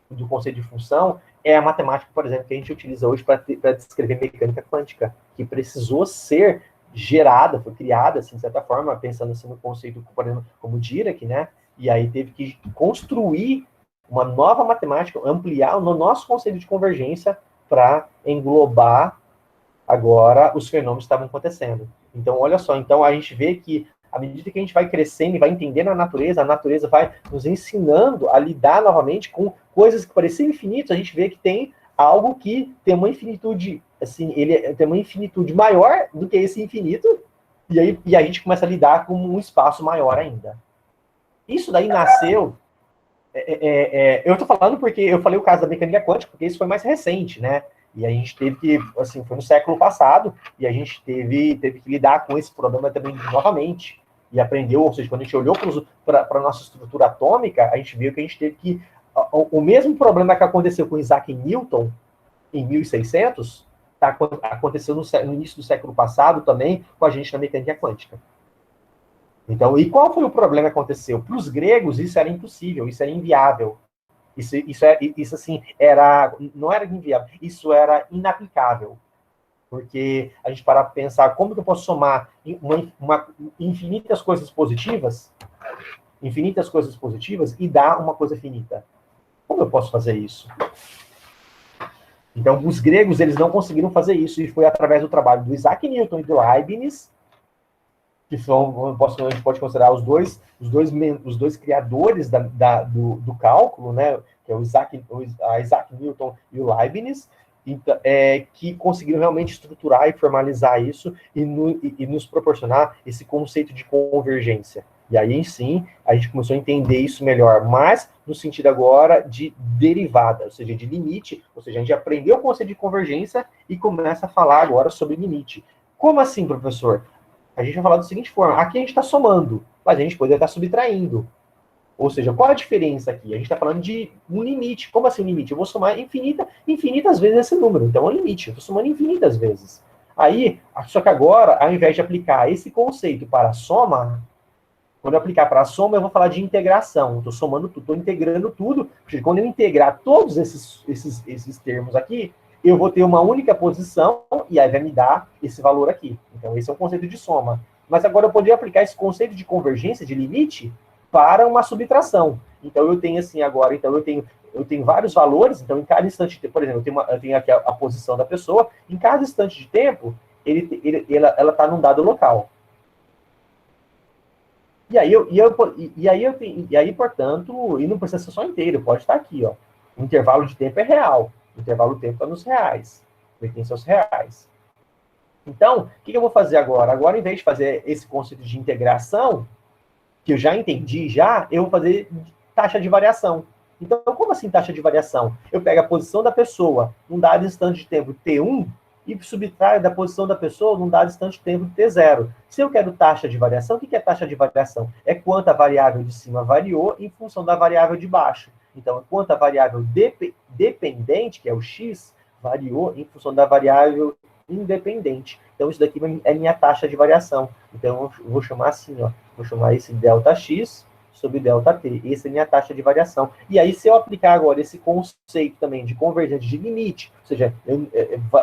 do conceito de função, é a matemática, por exemplo, que a gente utiliza hoje para descrever mecânica quântica, que precisou ser gerada, foi criada, assim, de certa forma, pensando assim, no conceito, por exemplo, como Dirac, né? E aí teve que construir uma nova matemática, ampliar o nosso conceito de convergência para englobar agora os fenômenos que estavam acontecendo. Então, olha só, então a gente vê que à medida que a gente vai crescendo e vai entendendo a natureza vai nos ensinando a lidar novamente com coisas que pareciam infinitas, a gente vê que tem algo que tem uma infinitude, assim, ele tem uma infinitude maior do que esse infinito, e a gente começa a lidar com um espaço maior ainda. Isso daí nasceu... eu estou falando porque eu falei o caso da mecânica quântica, porque isso foi mais recente, né? E a gente teve que, assim, foi no século passado, e a gente teve que lidar com esse problema também novamente. E aprendeu, ou seja, quando a gente olhou para a nossa estrutura atômica, a gente viu que a gente teve que... O mesmo problema que aconteceu com Isaac Newton, em 1600, aconteceu no início do século passado também, com a gente na mecânica quântica. Então, e qual foi o problema que aconteceu? Para os gregos, isso era impossível, isso era inviável. Isso assim, não era inviável, isso era inaplicável. Porque a gente para pensar como que eu posso somar infinitas coisas positivas e dar uma coisa finita. Como eu posso fazer isso? Então, os gregos, eles não conseguiram fazer isso, e foi através do trabalho do Isaac Newton e do Leibniz que são, a gente pode considerar os dois criadores do cálculo, né, que é a Isaac Newton e o Leibniz, então, que conseguiram realmente estruturar e formalizar isso e nos proporcionar esse conceito de convergência. E aí, sim, a gente começou a entender isso melhor, mas no sentido agora de derivada, ou seja, de limite, ou seja, a gente aprendeu o conceito de convergência e começa a falar agora sobre limite. Como assim, professor? A gente vai falar da seguinte forma, aqui a gente está somando, mas a gente poderia estar subtraindo. Ou seja, qual a diferença aqui? A gente está falando de um limite. Como assim um limite? Eu vou somar infinitas vezes esse número. Então é um limite. Eu estou somando infinitas vezes. Aí, só que agora, ao invés de aplicar esse conceito para a soma, quando eu aplicar para a soma, eu vou falar de integração. Estou somando tudo, estou integrando tudo. Porque quando eu integrar todos esses termos aqui, eu vou ter uma única posição e aí vai me dar esse valor aqui. Então, esse é um conceito de soma. Mas agora eu poderia aplicar esse conceito de convergência, de limite, para uma subtração. Então, eu tenho assim agora, então eu tenho vários valores, então em cada instante, por exemplo, eu tenho aqui a posição da pessoa, em cada instante de tempo, ela está num dado local. E aí, portanto, e não precisa ser só inteiro, pode estar aqui, ó. O intervalo de tempo é real. O intervalo de tempo está nos reais. Pertence aos reais. Então, o que eu vou fazer agora? Agora, em vez de fazer esse conceito de integração, que eu já entendi, eu vou fazer taxa de variação. Então, como assim taxa de variação? Eu pego a posição da pessoa num dado instante de tempo T1 e subtraio da posição da pessoa num dado instante de tempo T0. Se eu quero taxa de variação, o que é taxa de variação? É quanto a variável de cima variou em função da variável de baixo. Então, é quanto a variável dependente, que é o x, variou em função da variável independente. Então, isso daqui é minha taxa de variação. Então, eu vou chamar assim, ó. Vou chamar esse ΔX sobre ΔT. Essa é a minha taxa de variação. E aí, se eu aplicar agora esse conceito também de convergente de limite, ou seja,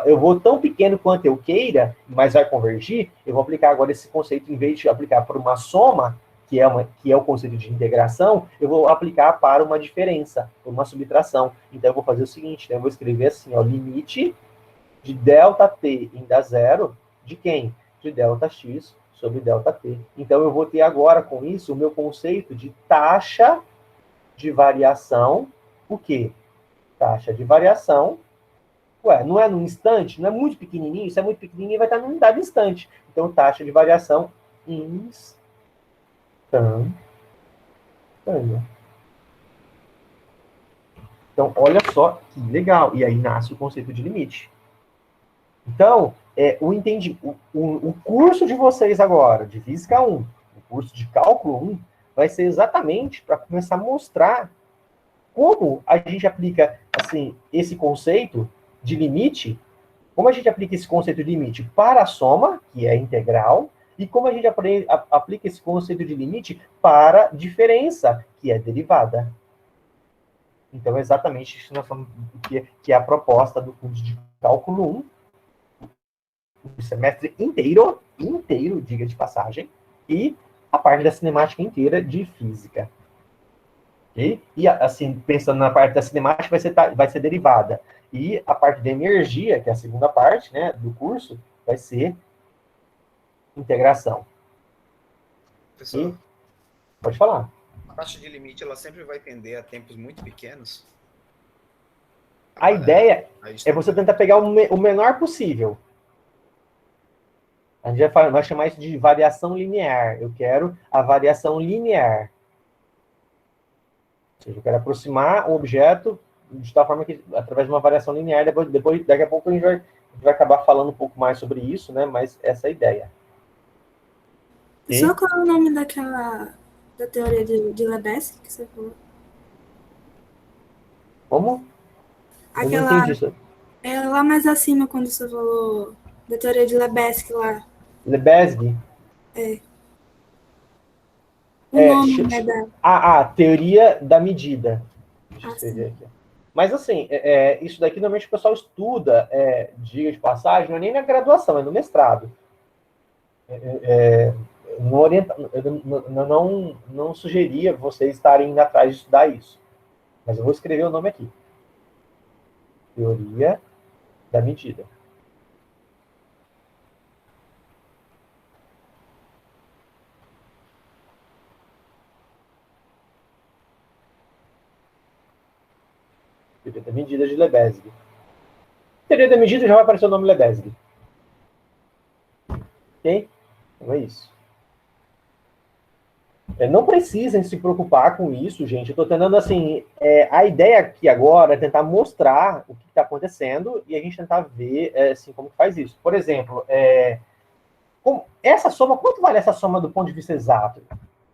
eu vou tão pequeno quanto eu queira, mas vai convergir, eu vou aplicar agora esse conceito, em vez de aplicar por uma soma, que é o conceito de integração, eu vou aplicar para uma diferença, por uma subtração. Então, eu vou fazer o seguinte, né? Eu vou escrever assim, ó, limite de ΔT indo a zero, de quem? De ΔX sobre ΔT. Então, eu vou ter agora, com isso, o meu conceito de taxa de variação. O quê? Taxa de variação. Ué, não é num instante? Não é muito pequenininho? Se é muito pequenininho, vai estar num dado instante. Então, taxa de variação instantânea. Então, olha só que legal. E aí nasce o conceito de limite. Então, o curso de vocês agora, de Física 1, o curso de Cálculo 1, vai ser exatamente para começar a mostrar como a gente aplica, assim, esse conceito de limite, como a gente aplica esse conceito de limite para a soma, que é integral, e como a gente aplica esse conceito de limite para diferença, que é derivada. Então, é exatamente isso que é a proposta do curso de Cálculo 1, o semestre inteiro, diga de passagem, e a parte da cinemática inteira de física. Okay? E, assim, pensando na parte da cinemática, vai ser derivada. E a parte da energia, que é a segunda parte, né, do curso, vai ser integração. Professor, pode falar. A taxa de limite, ela sempre vai tender a tempos muito pequenos? A ideia é você tentar pegar o menor possível. A gente vai chamar isso de variação linear. Eu quero a variação linear. Ou seja, eu quero aproximar o objeto de tal forma que, através de uma variação linear, daqui a pouco a gente vai acabar falando um pouco mais sobre isso, né? Mas essa é a ideia. Só qual é o nome da teoria de Lebesgue que você falou? Como? Aquela, eu não entendi isso. É lá mais acima, quando você falou da teoria de Lebesgue lá. Lebesgue? É. O nome, né, teoria da medida. Deixa eu escrever aqui. Mas, assim, isso daqui normalmente o pessoal estuda, diga de passagem, não é nem na graduação, é no mestrado. Não sugeria vocês estarem indo atrás de estudar isso. Mas eu vou escrever o nome aqui. Teoria da medida. Teoria da medida de Lebesgue. Teoria da medida já vai aparecer o nome Lebesgue. Ok? Então é isso. Não precisem se preocupar com isso, gente. Eu estou tentando, assim, a ideia aqui agora é tentar mostrar o que está acontecendo e a gente tentar ver, assim, como que faz isso. Por exemplo, essa soma, quanto vale essa soma do ponto de vista exato?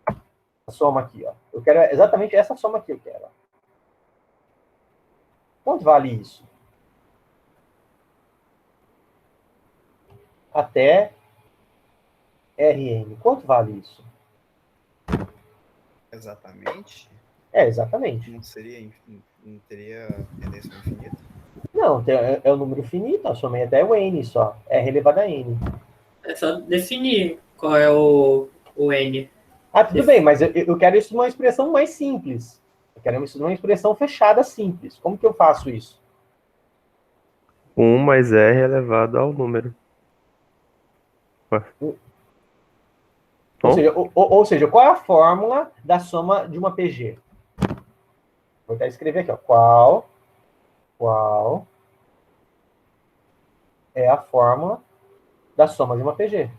A soma aqui, ó. Eu quero exatamente essa soma aqui, eu quero. Ó. Quanto vale isso? Até Rn. Quanto vale isso? Exatamente? Exatamente. Não teria tendência ao infinito? Não, é o número finito, a soma até o n só. R elevado a n. É só definir qual é o n. Tudo bem, mas eu quero isso numa expressão mais simples. Eu quero isso numa expressão fechada simples. Como que eu faço isso? 1 mais R elevado ao número. Ou seja, qual é a fórmula da soma de uma PG? Vou até escrever aqui, ó. Qual é a fórmula da soma de uma PG?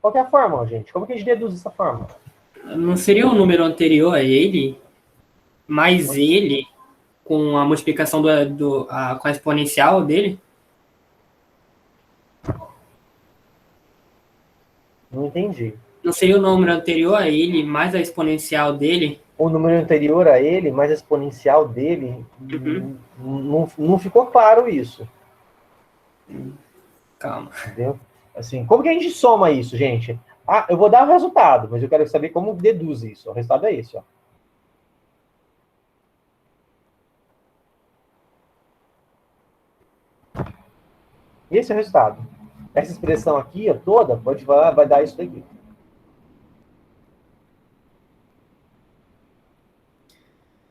Qual que é a fórmula, gente? Como que a gente deduz essa fórmula? Não seria o número anterior a ele, mais ele, com a multiplicação com a exponencial dele? Não entendi. Não seria o número anterior a ele, mais a exponencial dele? O número anterior a ele, mais a exponencial dele, não ficou claro isso. Calma. Entendeu? Assim, como que a gente soma isso, gente? Eu vou dar o resultado, mas eu quero saber como deduz isso. O resultado é esse, ó. Esse é o resultado. Essa expressão aqui, ó, toda, vai dar isso daqui.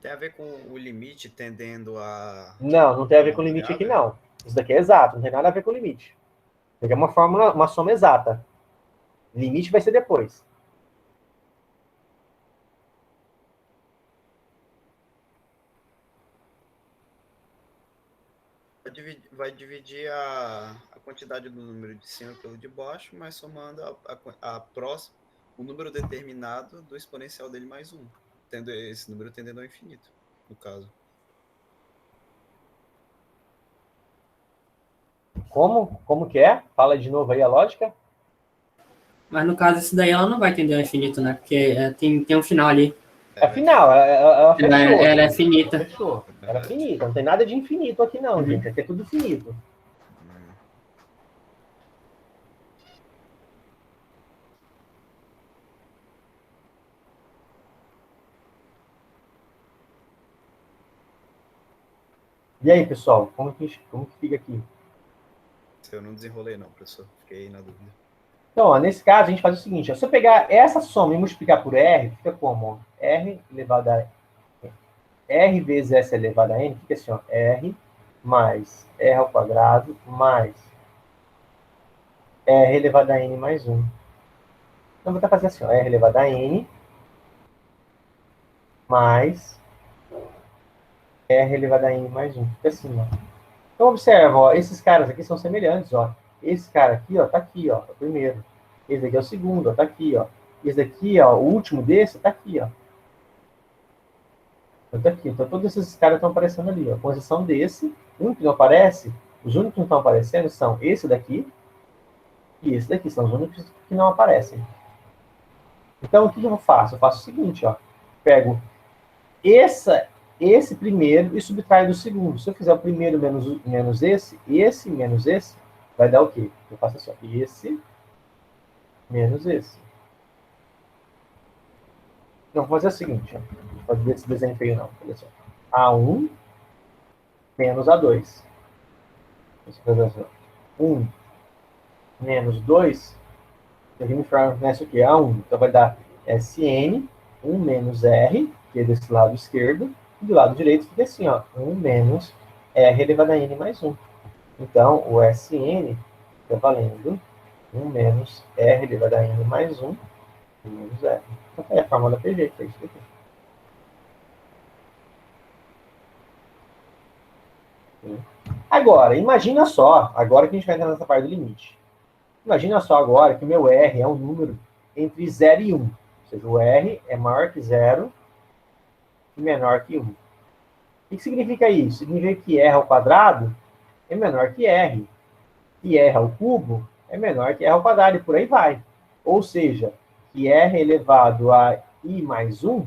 Tem a ver com o limite tendendo a... Não tem a ver com o limite aqui, não. Isso daqui é exato, não tem nada a ver com o limite. Isso aqui é uma fórmula, uma soma exata. Limite vai ser depois. Vai dividir a quantidade do número de cima pelo de baixo, mas somando o número determinado do exponencial dele mais 1. Tendo esse número tendendo ao infinito, no caso. Como que é? Fala de novo aí a lógica. Mas no caso, isso daí ela não vai tender ao infinito, né? Porque tem um final ali. É final, ela fechou. Ela é finita. Fechou. Ela é finita, não tem nada de infinito aqui não, gente. Aqui é tudo finito. E aí, pessoal, como que fica aqui? Eu não desenrolei não, professor. Fiquei na dúvida. Então, ó, nesse caso, a gente faz o seguinte. Ó, se eu pegar essa soma e multiplicar por R, fica como? R elevado a R vezes S elevado a N, fica assim, ó. R mais R ao quadrado mais R elevado a N mais 1. Então, vou fazer assim, ó. R elevado a N mais R elevado a N mais 1. Fica assim, ó. Então, observa, ó, esses caras aqui são semelhantes, ó. Esse cara aqui, ó, tá aqui, ó, é o primeiro. Esse daqui é o segundo, ó, tá aqui, ó. Esse daqui, ó, o último desse, tá aqui, ó. Então, tá aqui. Então, todos esses caras estão aparecendo ali, ó. Com exceção desse, o único que não aparece, os únicos que não estão aparecendo são esse daqui e esse daqui. São os únicos que não aparecem. Então, o que eu faço? Eu faço o seguinte, ó. Pego esse primeiro e subtraio do segundo. Se eu fizer o primeiro menos esse menos esse, vai dar o quê? Eu faço assim, ó, esse menos esse. Não, vou fazer o seguinte, ó. Não vou fazer esse desenho feio, não. Olha só. A1 menos A2. Vou fazer assim, ó. 1 menos 2, aqui me fornece o quê? A1. Então vai dar SN, 1 menos R, que é desse lado esquerdo, e do lado direito fica assim, ó. 1 menos R elevado a N mais 1. Então, o Sn está valendo 1 menos R elevado a N mais 1 menos R. Então, é a fórmula da PG, que é isso aqui. Agora, imagina só, agora que a gente vai entrar nessa parte do limite. Imagina só agora que o meu R é um número entre 0 e 1. Ou seja, o R é maior que 0 e menor que 1. O que significa isso? Significa que R ao quadrado é menor que R. E R ao cubo é menor que R ao quadrado, e por aí vai. Ou seja, que R elevado a I mais 1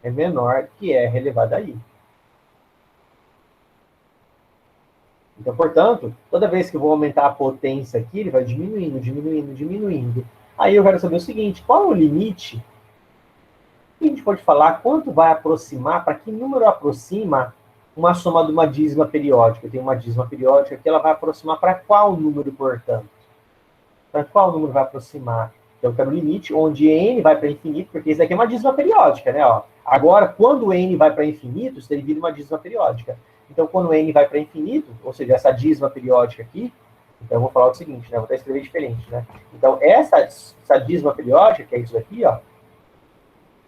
é menor que R elevado a I. Então, portanto, toda vez que eu vou aumentar a potência aqui, ele vai diminuindo, diminuindo, diminuindo. Aí eu quero saber o seguinte, qual é o limite? A gente pode falar quanto vai aproximar, para que número aproxima uma soma de uma dízima periódica. Tem uma dízima periódica que ela vai aproximar para qual número, portanto? Para qual número vai aproximar? Então, eu quero o limite onde n vai para infinito, porque isso aqui é uma dízima periódica, né? Ó. Agora, quando n vai para infinito, isso vira uma dízima periódica. Então, quando n vai para infinito, ou seja, essa dízima periódica aqui, então eu vou falar o seguinte, né? Vou até escrever diferente, né? Então, essa dízima periódica, que é isso aqui, ó,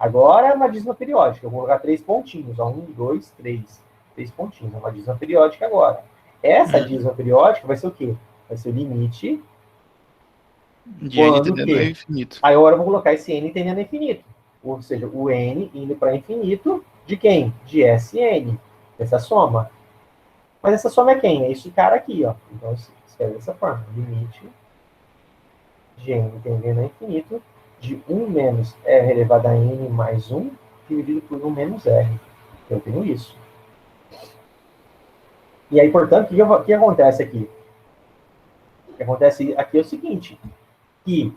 agora é uma dízima periódica. Eu vou colocar 3 pontinhos, ó, 1, 2, 3. 3 pontinhos, é uma dízima periódica agora. Essa dízima periódica vai ser o quê? Vai ser o limite de n tendendo a infinito. Aí agora eu vou colocar esse n tendendo a infinito. Ou seja, o n indo para infinito de quem? De Sn. Essa soma. Mas essa soma é quem? É esse cara aqui, ó. Então, escreve dessa forma. Limite de n tendendo a infinito de 1 menos R elevado a N mais 1 dividido por 1 menos R. Eu tenho isso. E aí, portanto, o que acontece aqui? O que acontece aqui é o seguinte, que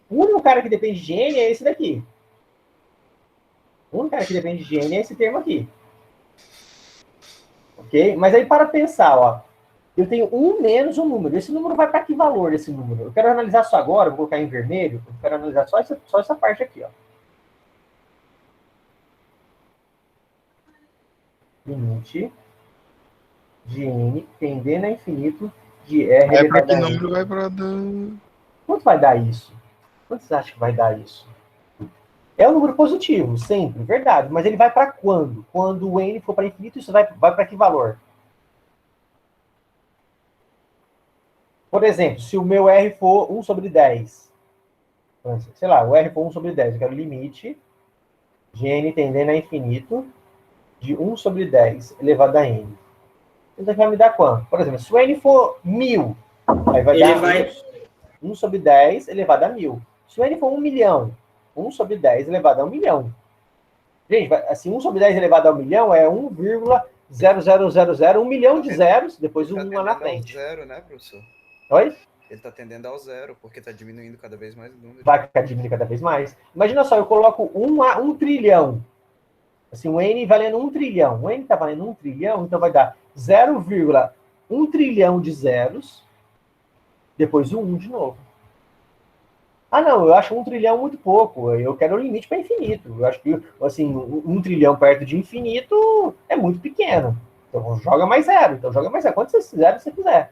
o único cara que depende de N é esse daqui. O único cara que depende de N é esse termo aqui. Ok? Mas aí, para pensar, ó, eu tenho 1 menos um número. Esse número vai para que valor desse número? Eu quero analisar só agora, vou colocar em vermelho, eu quero analisar só essa parte aqui, ó. Limite de N tendendo a infinito de R. É para que número vai para dar... Quanto vai dar isso? Quanto você acha que vai dar isso? É um número positivo, sempre, verdade. Mas ele vai para quando? Quando o N for para infinito, isso vai para que valor? Por exemplo, se o meu R for 1 sobre 10. Sei lá, o R for 1 sobre 10. Eu quero o limite de N tendendo a infinito de 1 sobre 10 elevado a N. Isso aqui vai me dar quanto? Por exemplo, se o N for 1000, aí vai dar 1 sobre 10 elevado a 1000. Se o N for 1 milhão, 1 sobre 10 elevado a 1 milhão. Gente, assim, 1 sobre 10 elevado a 1 milhão é 1,0000, 1 milhão de zeros, depois um lá na frente. Zero, né, professor? Oi? Ele está tendendo ao zero, porque está diminuindo cada vez mais o número. Vai ficar diminuindo cada vez mais. Imagina só, eu coloco 1 trilhão. Assim, o N valendo 1 trilhão. O N está valendo 1 trilhão, então vai dar 0,1 trilhão de zeros, depois o 1 de novo. Ah, não, eu acho 1 trilhão muito pouco. Eu quero o limite para infinito. Eu acho que, assim, 1 trilhão perto de infinito é muito pequeno. Então, joga mais zero. Então, joga mais zero. Quantos zeros você quiser.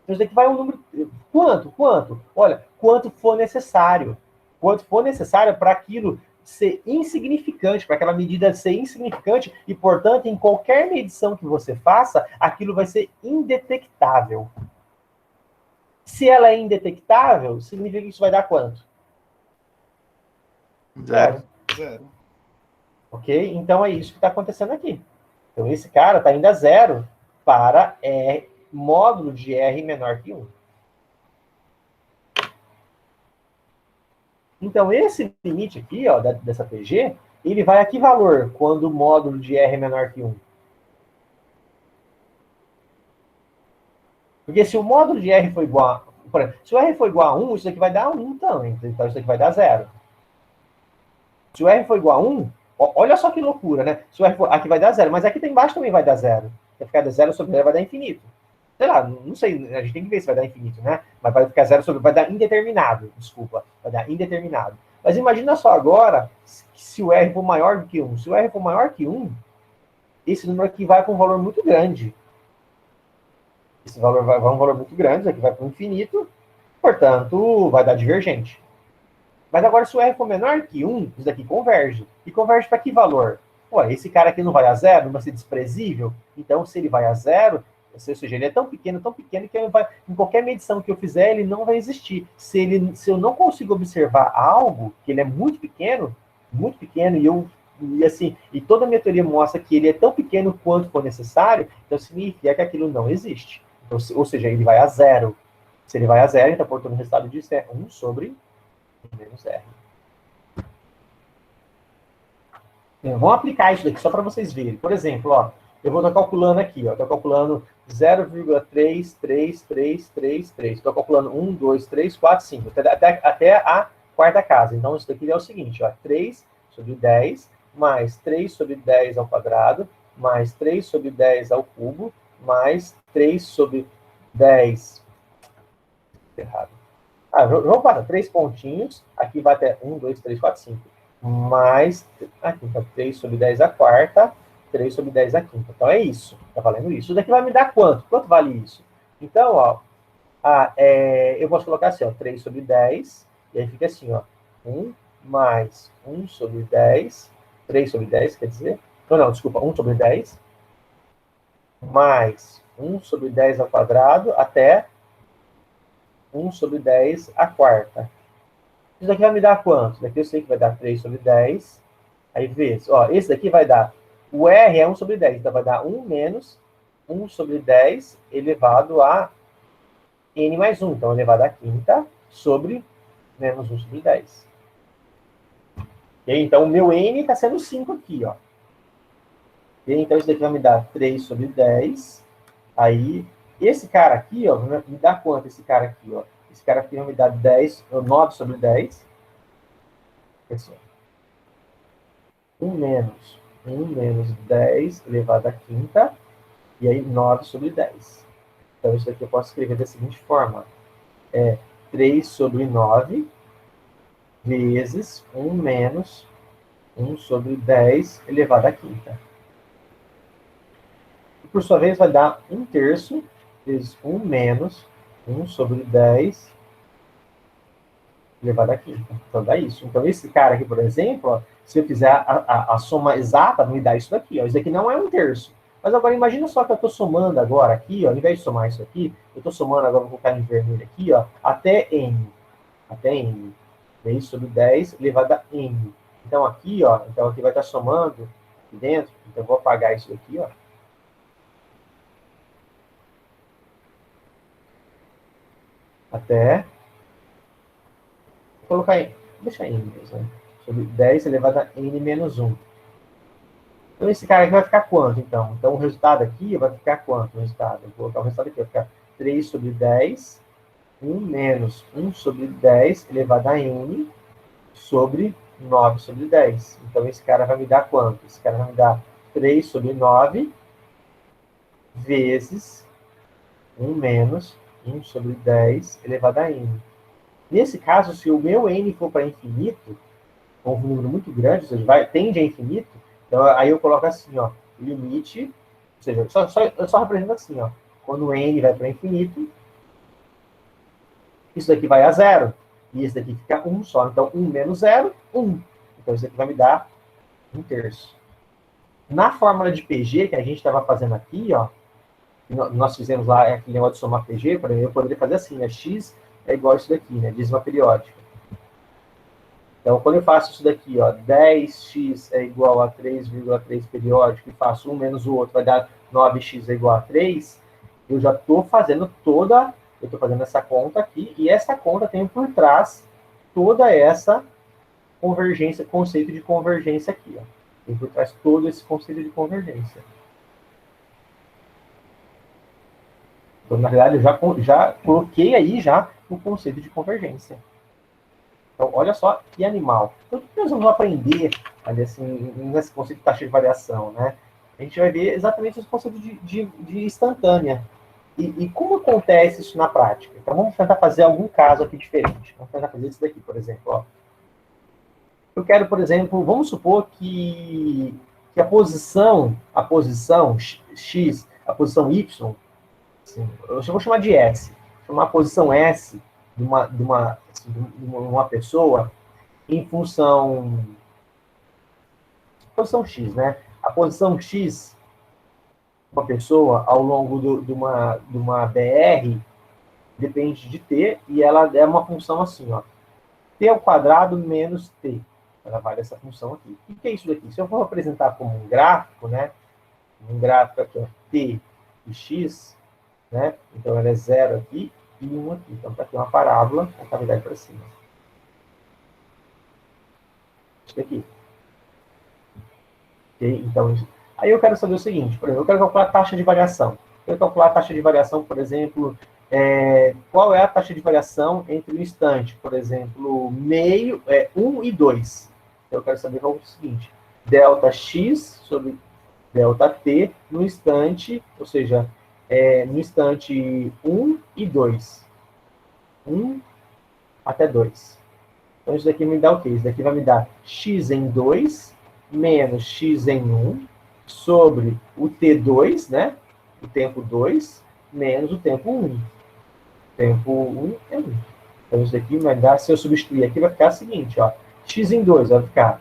Então, isso daqui vai um número... Quanto? Olha, quanto for necessário. Quanto for necessário para aquilo ser insignificante, para aquela medida ser insignificante e, portanto, em qualquer medição que você faça, aquilo vai ser indetectável. Se ela é indetectável, significa que isso vai dar quanto? Zero. Ok? Então é isso que está acontecendo aqui. Então esse cara está indo a zero para módulo de R menor que 1. Então esse limite aqui, ó, dessa PG, ele vai a que valor quando o módulo de R é menor que 1? Porque se o módulo de R for igual a... Por exemplo, se o R for igual a 1, isso aqui vai dar 1 também. Então isso aqui vai dar 0. Se o R for igual a 1, olha só que loucura, né? Se o R for... Aqui vai dar 0, mas aqui embaixo também vai dar 0. Vai ficar 0 sobre 0 vai dar infinito. Sei lá, não sei, a gente tem que ver se vai dar infinito, né? Mas vai ficar 0 sobre... Vai dar indeterminado, desculpa. Vai dar indeterminado. Mas imagina só agora, se o R for maior do que 1. Se o R for maior que 1, esse número aqui vai com um valor muito grande. Esse valor vai um valor muito grande, isso aqui vai para o infinito, portanto, vai dar divergente. Mas agora, se o R for menor que 1, isso daqui converge. E converge para que valor? Pô, esse cara aqui não vai a zero, não vai ser desprezível? Então, se ele vai a zero, ou seja, ele é tão pequeno que ele vai, em qualquer medição que eu fizer, ele não vai existir. Se eu não consigo observar algo, que ele é muito pequeno, e toda a minha teoria mostra que ele é tão pequeno quanto for necessário, então significa que aquilo não existe. Então, ou seja, ele vai a zero. Se ele vai a zero, então, portanto, o resultado disso é 1 sobre menos R. Vamos aplicar isso daqui só para vocês verem. Por exemplo, ó, eu vou estar calculando aqui, ó, estou calculando 0,33333. Estou calculando 1, 2, 3, 4, 5, até a quarta casa. Então, isso daqui é o seguinte, ó, 3 sobre 10, mais 3 sobre 10 ao quadrado, mais 3 sobre 10 ao cubo, mais 3 sobre 10... Errado. Vamos para 3 pontinhos. Aqui vai até 1, 2, 3, 4, 5. Mais, aqui tá 3 sobre 10 a quarta, 3 sobre 10 a quinta. Então é isso. Tá valendo isso. Isso daqui vai me dar quanto? Quanto vale isso? Então, ó, eu posso colocar assim, ó, 3 sobre 10. E aí fica assim, ó, 1 mais 1 sobre 10. 3 sobre 10, quer dizer? Não, desculpa, 1 sobre 10. Mais 1 sobre 10 ao quadrado até 1 sobre 10 a quarta. Isso daqui vai me dar quanto? Isso daqui eu sei que vai dar 3 sobre 10. Aí vezes, ó, esse daqui vai dar, o R é 1 sobre 10, então vai dar 1 menos 1 sobre 10 elevado a N mais 1. Então, elevado a quinta sobre menos 1 sobre 10. E aí, então, o meu N está sendo 5 aqui, ó. E aí, então, isso daqui vai me dar 3 sobre 10. Aí, esse cara aqui, ó, vai me dar quanto esse cara aqui, ó? Esse cara aqui vai me dar 9 sobre 10. Pessoal. 1 menos 10 elevado à quinta. E aí, 9 sobre 10. Então, isso daqui eu posso escrever da seguinte forma. 3 sobre 9 vezes 1 menos 1 sobre 10 elevado à quinta. E, por sua vez, vai dar 1/3 vezes 1 menos 1 sobre 10 elevado à quinta. Então, dá isso. Então, esse cara aqui, por exemplo, ó, se eu fizer a soma exata, me dá isso daqui. Ó. Isso daqui não é 1/3. Mas agora, imagina só que eu estou somando agora aqui, ó, ao invés de somar isso aqui, eu estou somando agora, vou colocar em vermelho aqui, ó, até N. Até N. 3 sobre 10 elevado a N. Então, aqui, ó, então aqui vai estar somando aqui dentro. Então, eu vou apagar isso daqui, ó. Até... Vou colocar N. Deixa N mesmo, né? Sobre 10 elevado a N menos 1. Então, esse cara aqui vai ficar quanto, então? Então, o resultado aqui vai ficar quanto? O resultado? Eu vou colocar o resultado aqui, vai ficar 3 sobre 10, 1 menos 1 sobre 10 elevado a N sobre 9 sobre 10. Então, esse cara vai me dar quanto? Esse cara vai me dar 3 sobre 9 vezes 1 menos 1 sobre 10 elevado a N. Nesse caso, se o meu N for para infinito, com um número muito grande, ou seja, tende a infinito, então aí eu coloco assim, ó, limite, ou seja, eu só represento assim, ó, quando o N vai para infinito, isso daqui vai a 0, e esse daqui fica 1 só, então 1 menos 0, 1. Então isso daqui vai me dar 1/3. Na fórmula de PG que a gente estava fazendo aqui, ó, nós fizemos lá aquele negócio de somar PG, por exemplo, eu poderia fazer assim, né, x é igual a isso daqui, né, dízima periódica. Então, quando eu faço isso daqui, ó, 10x é igual a 3,3 periódico, e faço um menos o outro, vai dar 9x é igual a 3, eu já estou fazendo essa conta aqui, e essa conta tem por trás toda essa convergência, conceito de convergência aqui, ó. Tem por trás todo esse conceito de convergência. Então, na verdade, eu já coloquei aí já o conceito de convergência. Então, olha só que animal. Então, o que nós vamos aprender ali, assim, nesse conceito de taxa de variação, né? A gente vai ver exatamente esse conceito de instantânea. E como acontece isso na prática? Então, vamos tentar fazer algum caso aqui diferente. Vamos tentar fazer isso daqui, por exemplo. Ó. Eu quero, por exemplo, vamos supor que que a posição x, a posição y, assim, eu vou chamar de S, chamar a posição S de uma pessoa em função x, né? A posição x de uma pessoa ao longo de uma BR depende de t, e ela é uma função assim, ó, t ao quadrado menos t. Ela vale essa função aqui. O que é isso daqui? Se eu for apresentar como um gráfico, né? Um gráfico aqui, ó, t e x, né? Então ela é 0 aqui e 1 aqui. Então está aqui uma parábola com a cavidade para cima. Isso daqui. Okay? Então, aí eu quero saber o seguinte, por exemplo, eu quero calcular a taxa de variação. Eu quero calcular a taxa de variação, por exemplo, qual é a taxa de variação entre o instante, por exemplo, 1 e 2. Então, eu quero saber qual é o seguinte, delta x sobre delta t no instante, ou seja, no instante 1 e 2. 1 até 2. Então, isso daqui me dá o quê? Isso daqui vai me dar x em 2 menos x em 1 sobre o t2, né? O tempo 2 menos o tempo 1. O tempo 1 é 1. Então, isso daqui vai dar, se eu substituir aqui, vai ficar o seguinte, ó. X em 2 vai ficar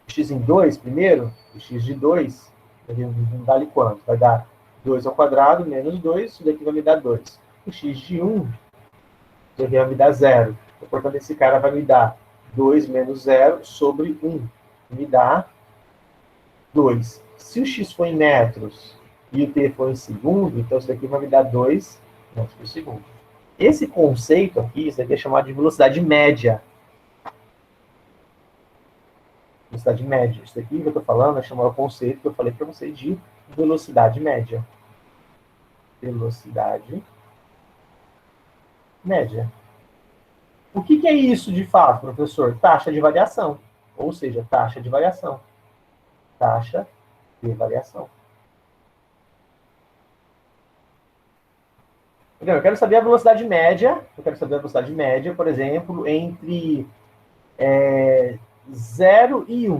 x em 2 primeiro, o x de 2, não dá ali quanto? Vai dar 2 ao quadrado menos 2, isso daqui vai me dar 2. O x de 1, isso daqui vai me dar 0. Então, portanto, esse cara vai me dar 2 menos 0 sobre 1. Me dá 2. Se o x for em metros e o t for em segundo, então isso daqui vai me dar 2 metros por segundo. Esse conceito aqui, isso aqui é chamado de velocidade média. Velocidade média. Isso aqui que eu estou falando é chamado o conceito que eu falei para vocês de velocidade média. Velocidade média. O que é isso de fato, professor? Taxa de variação. Ou seja, taxa de variação. Taxa de variação. Então, eu quero saber a velocidade média. Eu quero saber a velocidade média, por exemplo, entre 0 e 1.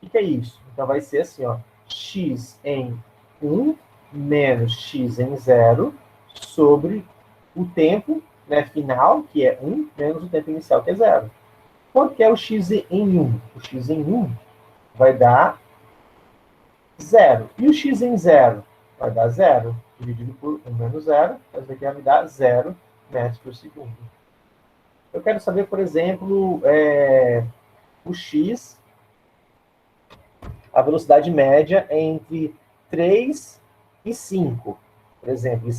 O que é isso? Então, vai ser assim, ó, x em 1 menos x em 0 sobre o tempo, né, final, que é 1, menos o tempo inicial, que é 0. Quanto que é o x em 1? O x em 1 vai dar 0. E o x em 0 vai dar 0. Dividido por 1 menos 0, isso daqui vai me dar 0 metros por segundo. Eu quero saber, por exemplo, o x, a velocidade média entre 3 e 5. Por exemplo,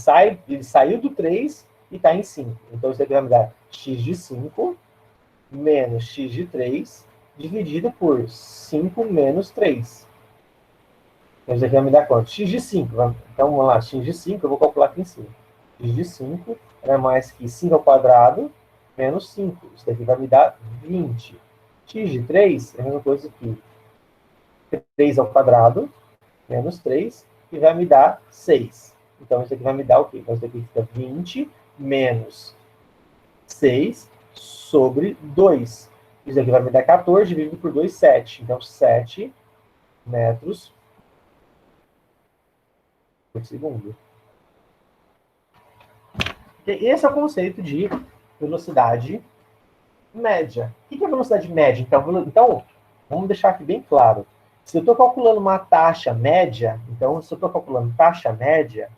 ele saiu do 3 e está em 5. Então, isso aqui vai me dar x de 5 menos x de 3 dividido por 5 menos 3. Então, isso aqui vai me dar quanto? X de 5. Então, vamos lá. X de 5, eu vou calcular aqui em cima. X de 5 é mais que 5 ao quadrado menos 5. Isso daqui vai me dar 20. X de 3 é a mesma coisa que 3 ao quadrado menos 3, que vai me dar 6. Então, isso aqui vai me dar o quê? Então, isso aqui fica 20 menos 6 sobre 2. Isso aqui vai me dar 14, dividido por 2, 7. Então, 7 metros por segundo. Esse é o conceito de velocidade média. O que é velocidade média? Então, vamos deixar aqui bem claro. Se eu estou calculando uma taxa média, então, se eu estou calculando taxa média,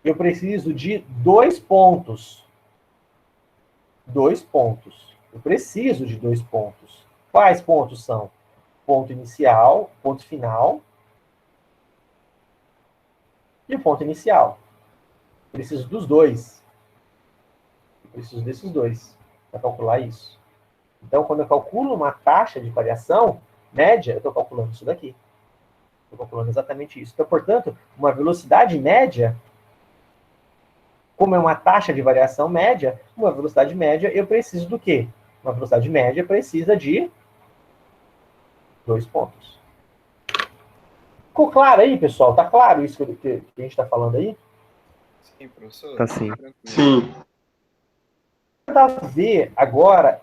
eu preciso de 2 pontos. 2 pontos. Eu preciso de 2 pontos. Quais pontos são? Ponto inicial, ponto final e o ponto inicial. Preciso dos dois. Eu preciso desses dois para calcular isso. Então, quando eu calculo uma taxa de variação média, eu estou calculando isso daqui. Estou calculando exatamente isso. Então, portanto, uma velocidade média, como é uma taxa de variação média, uma velocidade média, eu preciso do quê? Uma velocidade média precisa de 2 pontos. Ficou claro aí, pessoal? Tá claro isso que a gente está falando aí? Sim, professor. Tá sim. Sim. tentar ver agora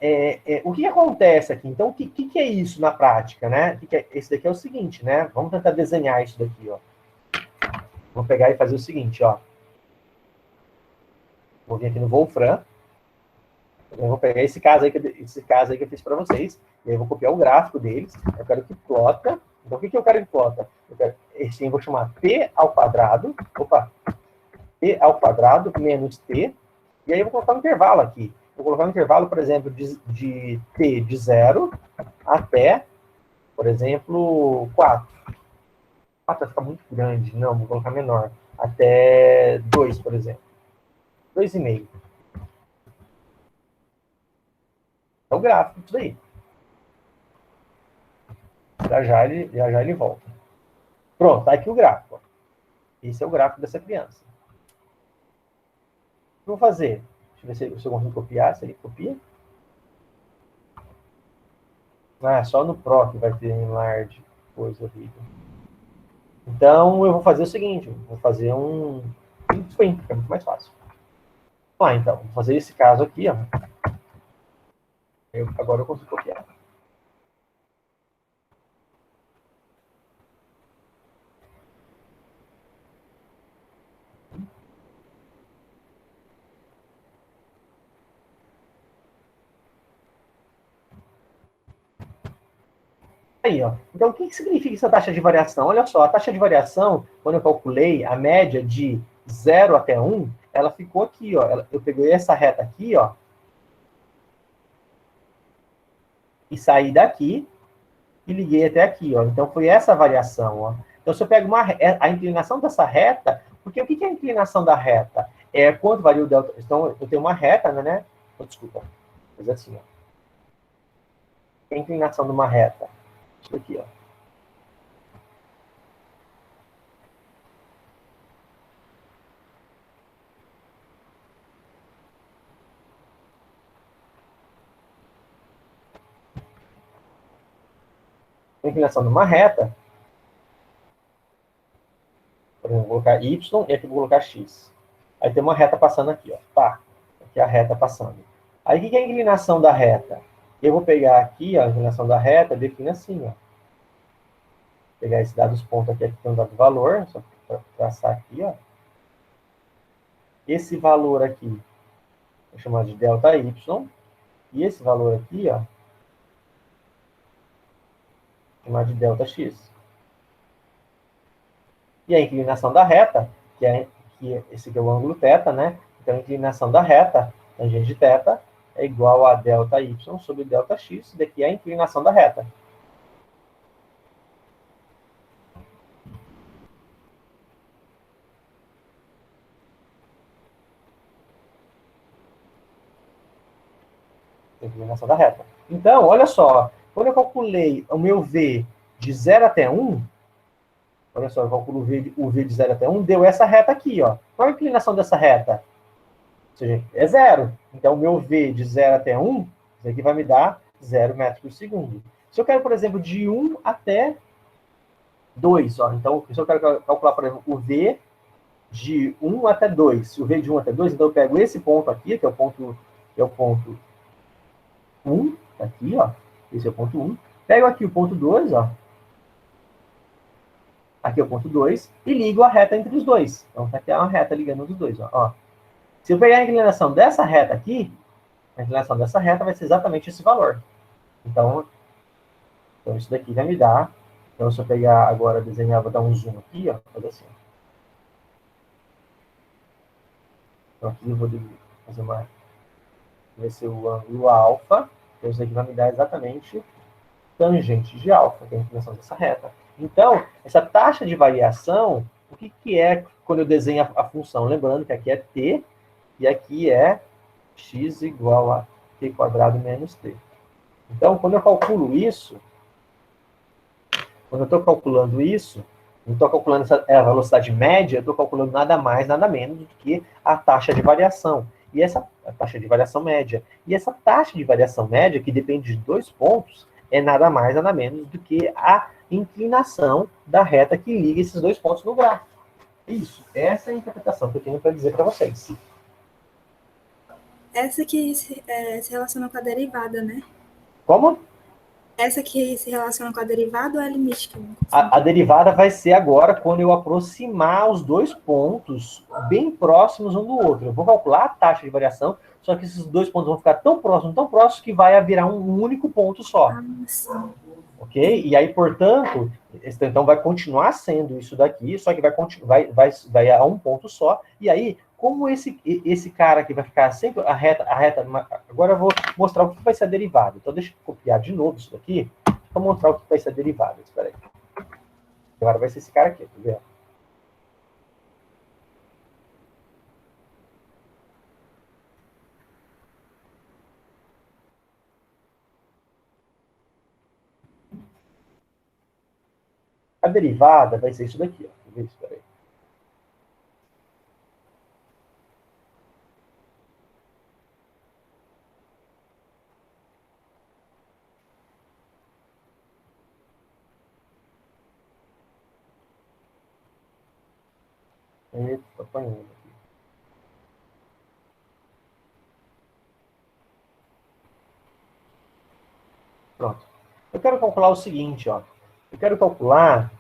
o que acontece aqui. Então, o que é isso na prática, né? Esse daqui é o seguinte, né? Vamos tentar desenhar isso daqui, ó. Vou pegar e fazer o seguinte, ó. Vou vir aqui no Wolfram. Eu vou pegar esse caso aí que eu fiz para vocês. E aí eu vou copiar o gráfico deles. Eu quero que plota. Então, o que eu quero que plota? Eu vou chamar P ao quadrado. Opa! P ao quadrado menos T. E aí eu vou colocar um intervalo aqui. Vou colocar um intervalo, por exemplo, de T de 0 até, por exemplo, 4. 4 vai ficar muito grande. Não, vou colocar menor. Até 2, por exemplo. 2,5. É o gráfico disso daí. Já ele volta. Pronto, tá aqui o gráfico. Esse é o gráfico dessa criança. O que eu vou fazer? Deixa eu ver se eu consigo copiar. Se ele copia. Ah, só no Pro que vai ter enlarge. Coisa horrível. Então, eu vou fazer o seguinte. Vou fazer um screen, que é muito mais fácil. Vamos lá, então. Vou fazer esse caso aqui, ó. Agora eu consigo copiar. Aí, ó. Então, o que significa essa taxa de variação? Olha só, a taxa de variação, quando eu calculei a média de 0 até 1, ela ficou aqui, ó. Eu peguei essa reta aqui, ó. E saí daqui e liguei até aqui, ó. Então, foi essa variação, ó. Então, se eu pego a inclinação dessa reta, porque o que é a inclinação da reta? É quanto varia o delta. Então, eu tenho uma reta, né? Oh, desculpa. Mas assim, ó. A inclinação de uma reta. Isso aqui, ó. A inclinação de uma reta, por exemplo, vou colocar Y e aqui vou colocar X. Aí tem uma reta passando aqui, ó. Pá, aqui é a reta passando. Aí o que é a inclinação da reta? Eu vou pegar aqui, ó, a inclinação da reta, define assim, ó. Vou pegar esse dado, os pontos aqui tem um dado valor, só para traçar aqui, ó. Esse valor aqui, vou chamar de ΔY, e esse valor aqui, ó, chamar de ΔX. E a inclinação da reta, esse aqui é o ângulo θ, né? Então, a inclinação da reta, tangente de θ, é igual a ΔY sobre ΔX. Isso daqui é a inclinação da reta. Inclinação da reta. Então, olha só. Quando eu calculei o meu V de 0 até 1, olha só, eu calculo o V de 0 até 1, deu essa reta aqui, ó. Qual a inclinação dessa reta? Ou seja, é 0. Então, o meu V de 0 até 1, isso aqui vai me dar 0 metros por segundo. Se eu quero, por exemplo, de 1 até 2, ó. Então, se eu quero calcular, por exemplo, o V de 1 até 2, o V de 1 até 2, então eu pego esse ponto aqui, que é o ponto 1, aqui, ó. Esse é o ponto 1. Pego aqui o ponto 2, ó. Aqui é o ponto 2, e ligo a reta entre os dois. Então, aqui é uma reta ligando os dois, ó. Se eu pegar a inclinação dessa reta aqui, a inclinação dessa reta vai ser exatamente esse valor. Então isso daqui vai me dar. Então, se eu pegar agora, desenhar, vou dar um zoom aqui, ó, fazer assim. Então, aqui eu vou fazer vai ser o ângulo alfa. Então, isso daqui vai me dar exatamente tangente de alfa, que é a inclinação dessa reta. Então, essa taxa de variação, o que é quando eu desenho a função? Lembrando que aqui é t, e aqui é x igual a t quadrado menos t. Então, quando eu calculo isso, quando eu estou calculando isso, não estou calculando a velocidade média, eu estou calculando nada mais, nada menos do que a taxa de variação. E essa a taxa de variação média. E essa taxa de variação média, que depende de 2 pontos, é nada mais, nada menos do que a inclinação da reta que liga esses 2 pontos no gráfico. Isso. Essa é a interpretação que eu tenho para dizer para vocês. Essa que se relaciona com a derivada, né? Como? Essa que se relaciona com a derivada ou é limite? A derivada vai ser agora quando eu aproximar os dois pontos bem próximos um do outro. Eu vou calcular a taxa de variação, só que esses dois pontos vão ficar tão próximos, que vai virar um único ponto só. Ok? E aí, portanto, então vai continuar sendo isso daqui, só que vai a um ponto só. E aí, como esse cara aqui vai ficar sempre a reta... Agora eu vou mostrar o que vai ser a derivada. Então, deixa eu copiar de novo isso daqui, para mostrar o que vai ser a derivada. Espera aí. Agora vai ser esse cara aqui, tá vendo? A derivada vai ser isso daqui, ó. Deixa eu ver, espera aí. Eita, apanhando aqui. Pronto. Eu quero calcular o seguinte, ó. Eu quero calcular...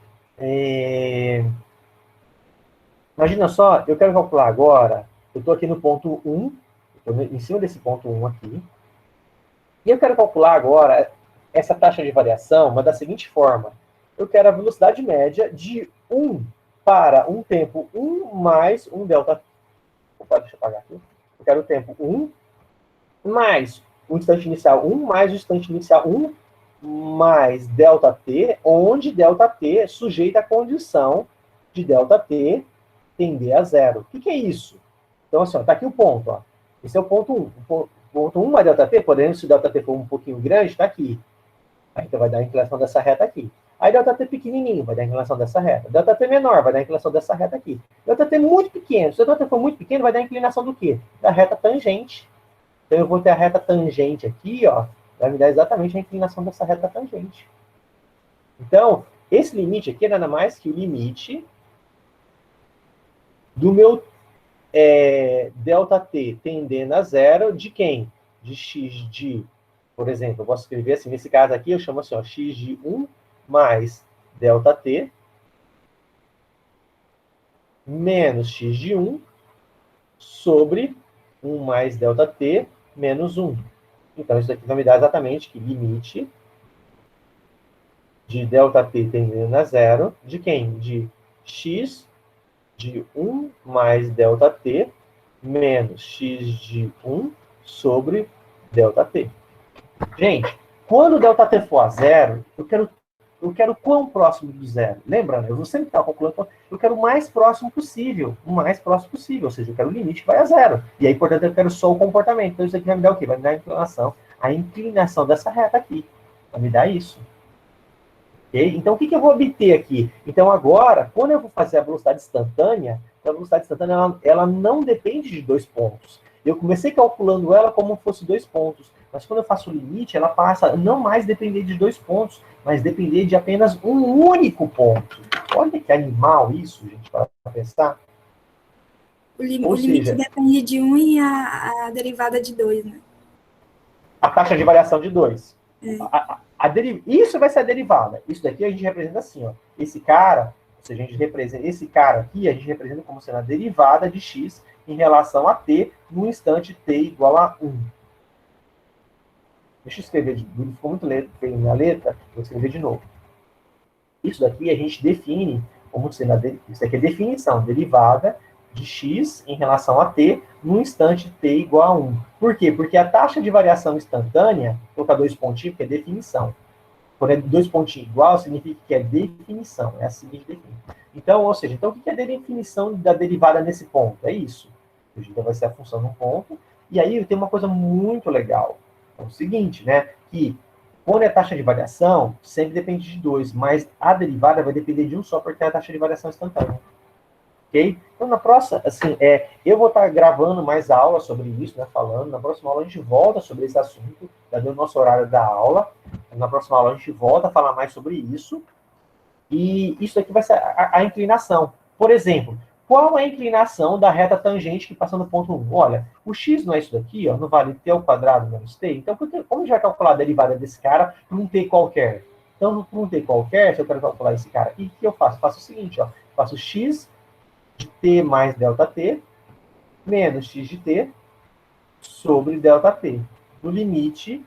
Imagina só, eu quero calcular agora... Eu estou aqui no ponto 1, em cima desse ponto 1 aqui. E eu quero calcular agora essa taxa de variação, mas da seguinte forma. Eu quero a velocidade média de 1 para um tempo 1 mais um delta... Opa, deixa eu apagar aqui. Eu quero o tempo 1 mais o instante inicial 1 mais o instante inicial 1 mais ΔT, onde ΔT é sujeita à condição de ΔT tender a zero. O que é isso? Então, assim, está aqui o ponto. Ó. Esse é o ponto 1. O ponto 1 mais ΔT, porém, se o ΔT for um pouquinho grande, está aqui. Aí, então, vai dar a inclinação dessa reta aqui. Aí, ΔT pequenininho, vai dar a inclinação dessa reta. ΔT menor, vai dar a inclinação dessa reta aqui. ΔT muito pequeno. Se o ΔT for muito pequeno, vai dar a inclinação do quê? Da reta tangente. Então, eu vou ter a reta tangente aqui, ó, vai me dar exatamente a inclinação dessa reta tangente. Então, esse limite aqui é nada mais que o limite do meu ΔT tendendo a zero de quem? De x de, por exemplo, eu posso escrever assim, nesse caso aqui, eu chamo assim, ó, x de 1 mais ΔT menos x de 1 sobre 1 mais ΔT menos 1. Então, isso aqui vai me dar exatamente que limite de ΔT tendendo a zero de quem? De x de 1 mais ΔT menos x de 1 sobre ΔT. Gente, quando ΔT for a zero, eu quero quão próximo do zero? Lembrando, eu vou sempre estar calculando, eu quero o mais próximo possível, ou seja, eu quero o limite que vai a zero. E aí, portanto, eu quero só o comportamento. Então, isso aqui vai me dar o quê? Vai me dar a inclinação dessa reta aqui. Vai me dar isso. Okay? Então, o que eu vou obter aqui? Então, agora, quando eu vou fazer a velocidade instantânea, a velocidade instantânea, ela não depende de dois pontos. Eu comecei calculando ela como se fosse dois pontos. Mas quando eu faço o limite, ela passa a não mais depender de dois pontos, mas depender de apenas um único ponto. Olha que animal isso, gente, para pensar. O limite depende de 1 e a derivada de 2, né? A taxa de variação de 2. É. Isso vai ser a derivada. Isso daqui a gente representa assim, ó. Esse cara, ou seja, a gente representa esse cara aqui, a gente representa como sendo a derivada de x em relação a t no instante t igual a 1. Deixa eu escrever, ficou muito feio na letra, vou escrever de novo. Isso daqui a gente define como sendo isso aqui é definição, derivada de x em relação a t no instante t igual a 1. Por quê? Porque a taxa de variação instantânea, vou colocar dois pontinhos, porque é definição. Quando é dois pontinhos igual, significa que é definição, é assim que a gente define. Então, ou seja, então o que é a definição da derivada nesse ponto? É isso. Então vai ser a função num ponto, e aí tem uma coisa muito legal. É o seguinte, né, que quando é taxa de variação, sempre depende de dois, mas a derivada vai depender de um só, porque é a taxa de variação instantânea. Ok? Então, na próxima, assim, eu vou estar gravando mais aulas sobre isso, né, falando. Na próxima aula a gente volta sobre esse assunto, já deu o nosso horário da aula. Na próxima aula a gente volta a falar mais sobre isso. E isso aqui vai ser a inclinação. Por exemplo, Qual é a inclinação da reta tangente que passa no ponto 1? Olha, o x não é isso daqui, ó, não vale t ao quadrado menos t. Então, como a gente vai calcular a derivada desse cara por um t qualquer? Então, por um t qualquer, se eu quero calcular esse cara, o que eu faço? Faço o seguinte, ó, faço x de t mais ΔT menos x de t sobre ΔT. No limite,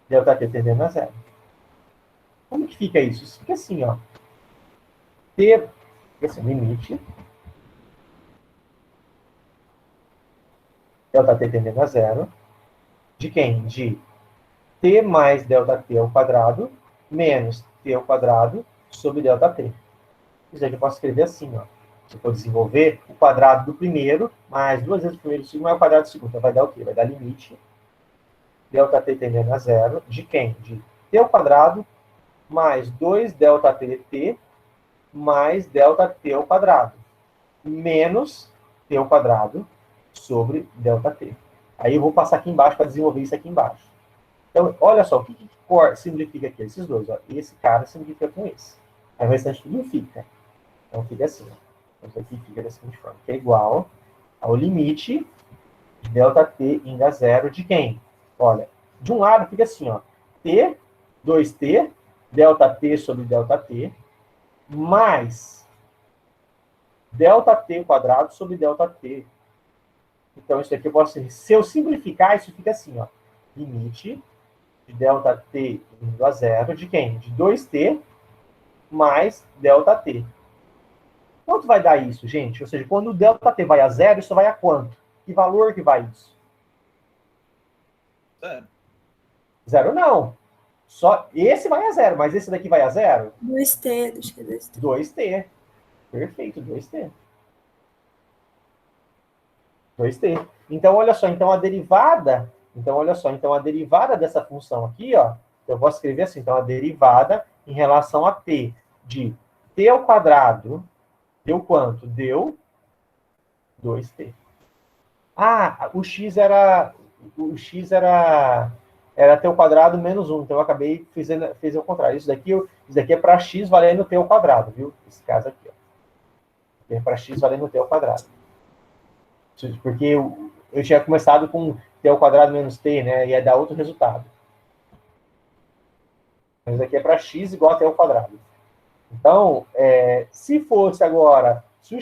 ΔT tendendo a zero. Como que fica isso? Isso fica assim, ó. T, fica assim, limite, ΔT tendendo a zero, de quem? De t mais ΔT ao quadrado menos t ao quadrado sobre ΔT. Isso aqui eu posso escrever assim, ó. Se eu for desenvolver, o quadrado do primeiro mais duas vezes o primeiro do segundo mais o quadrado do segundo. Então vai dar o quê? Vai dar limite ΔT tendendo a zero de quem? De t ao quadrado mais 2 ΔT mais ΔT ao quadrado menos t ao quadrado sobre ΔT. Aí eu vou passar aqui embaixo para desenvolver isso aqui embaixo. Então, olha só, o que significa aqui? Esses dois, ó. Esse cara significa com esse. Aí o restante tudo fica. Então fica assim, ó. Então isso aqui fica da seguinte forma, que é igual ao limite de ΔT indo a zero de quem? Olha, de um lado fica assim, ó. T, 2T, ΔT sobre ΔT, mais ΔT quadrado sobre ΔT. Então, isso aqui eu posso... Se eu simplificar, isso fica assim, ó. Limite de ΔT indo a zero de quem? De 2T mais ΔT. Quanto vai dar isso, gente? Ou seja, quando o ΔT vai a zero, isso vai a quanto? Que valor que vai isso? Zero. Zero não. Só esse vai a zero, mas esse daqui vai a zero? 2T, acho que é 2T. 2T. Perfeito, 2T. 2T. Então, olha só, então a derivada dessa função aqui, ó, eu posso escrever assim, então a derivada em relação a t de t ao quadrado deu quanto? Deu 2t. Ah, o x era t ao quadrado menos 1, então eu acabei fiz o contrário. Isso daqui é para x valendo t ao quadrado, viu? Esse caso aqui, ó. É para x valendo t ao quadrado. Porque eu tinha começado com t ao quadrado menos t, né? Ia dar outro resultado. Mas aqui é para x igual a t ao quadrado. Então, se fosse agora, se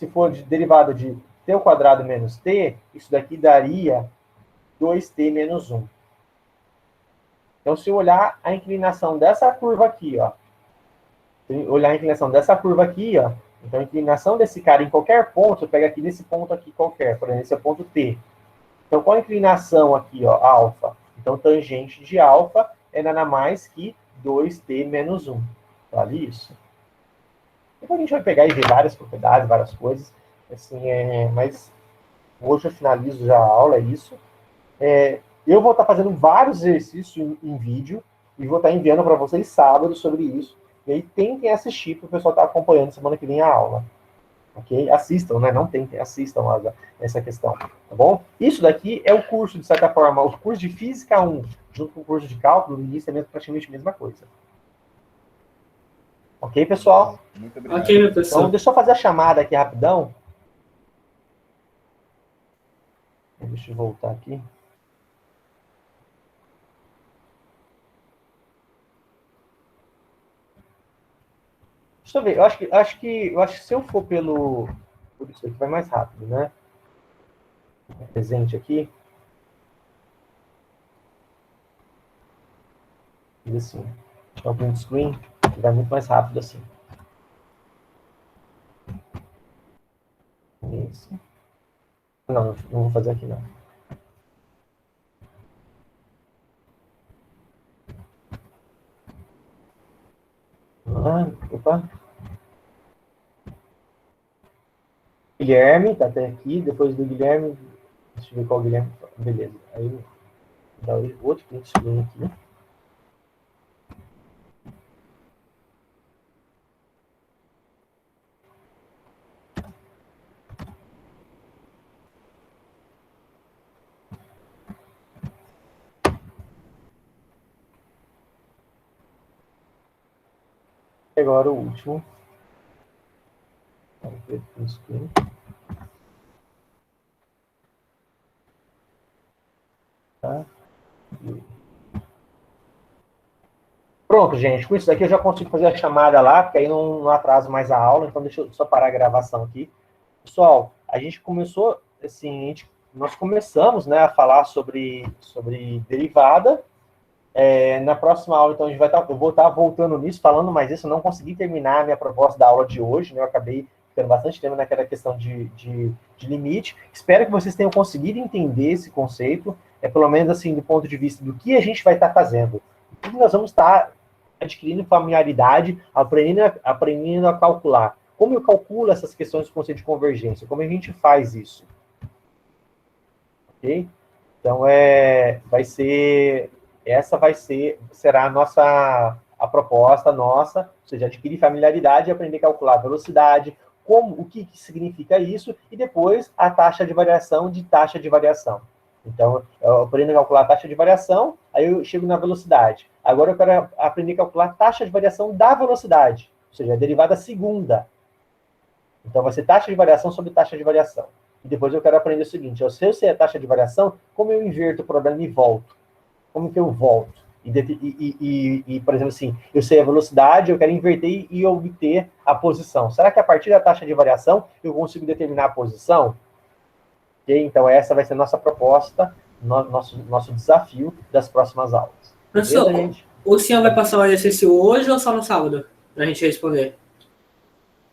for de derivada de t ao quadrado menos t, isso daqui daria 2t menos 1. Então, se eu olhar a inclinação dessa curva aqui, ó, então a inclinação desse cara em qualquer ponto, eu pego aqui nesse ponto aqui qualquer, por exemplo, esse é o ponto T. Então, qual a inclinação aqui, ó, alfa? Então, tangente de alfa é nada mais que 2t menos 1. Vale isso. Depois a gente vai pegar e ver várias propriedades, várias coisas. Assim, mas hoje eu finalizo já a aula, é isso. Eu vou estar fazendo vários exercícios em vídeo e vou estar enviando para vocês sábado sobre isso. E aí tentem assistir para o pessoal estar acompanhando semana que vem a aula. Ok? Assistam, né? Não tentem, assistam essa questão. Tá bom? Isso daqui é o curso, de certa forma, o curso de Física 1, junto com o curso de Cálculo, no início é praticamente a mesma coisa. Ok, pessoal? Muito obrigado. Ok, meu professor. Então, deixa eu fazer a chamada aqui rapidão. Deixa eu voltar aqui. Deixa eu ver, eu acho que se eu for por isso aqui vai mais rápido, né? Presente aqui. E assim, o print screen vai muito mais rápido assim. Isso. Não vou fazer aqui não. Opa. Guilherme, tá até aqui. Depois do Guilherme, deixa eu ver qual o Guilherme. Beleza. Aí vou dar outro print screen aqui. Agora o último. Tá? Pronto, gente. Com isso daqui eu já consigo fazer a chamada lá, porque aí não atraso mais a aula. Então, deixa eu só parar a gravação aqui. Pessoal, a gente começou, assim, nós começamos, né, a falar sobre derivada. Na próxima aula, então, eu vou estar voltando nisso, falando mais isso. Eu não consegui terminar a minha proposta da aula de hoje, né? Eu acabei ficando bastante tempo naquela questão de limite. Espero que vocês tenham conseguido entender esse conceito, pelo menos assim, do ponto de vista do que a gente vai estar fazendo. O que nós vamos estar adquirindo familiaridade, aprendendo a calcular. Como eu calculo essas questões do conceito de convergência? Como a gente faz isso? Ok? Então, será a proposta nossa, ou seja, adquirir familiaridade e aprender a calcular a velocidade, o que significa isso, e depois a taxa de variação de taxa de variação. Então, eu aprendo a calcular a taxa de variação, aí eu chego na velocidade. Agora eu quero aprender a calcular a taxa de variação da velocidade, ou seja, a derivada segunda. Então, vai ser taxa de variação sobre taxa de variação. E depois eu quero aprender o seguinte, se eu sei a taxa de variação, como eu inverto o problema e volto? Como que eu volto? Por exemplo, assim, eu sei a velocidade, eu quero inverter e obter a posição. Será que a partir da taxa de variação eu consigo determinar a posição? Okay? Então, essa vai ser a nossa proposta, nosso desafio das próximas aulas. Professor, o senhor vai passar o exercício hoje ou só no sábado? Para a gente responder.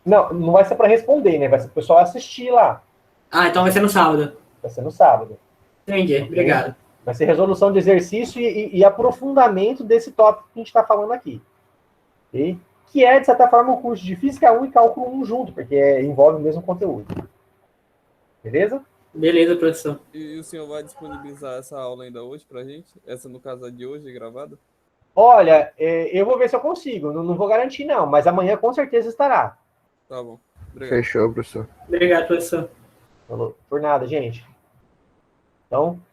Não vai ser para responder, né? Vai ser para o pessoal assistir lá. Ah, então vai ser no sábado. Vai ser no sábado. Entendi, okay? Obrigado. Vai ser resolução de exercício e aprofundamento desse tópico que a gente está falando aqui. Okay? Que é, de certa forma, o curso de Física 1 e Cálculo 1 junto, porque envolve o mesmo conteúdo. Beleza? Beleza, professor. E o senhor vai disponibilizar essa aula ainda hoje pra gente? Essa, no caso, a de hoje, gravada? Olha, eu vou ver se eu consigo. Não vou garantir, não. Mas amanhã, com certeza, estará. Tá bom. Obrigado. Fechou, professor. Obrigado, professor. Falou. Por nada, gente. Então...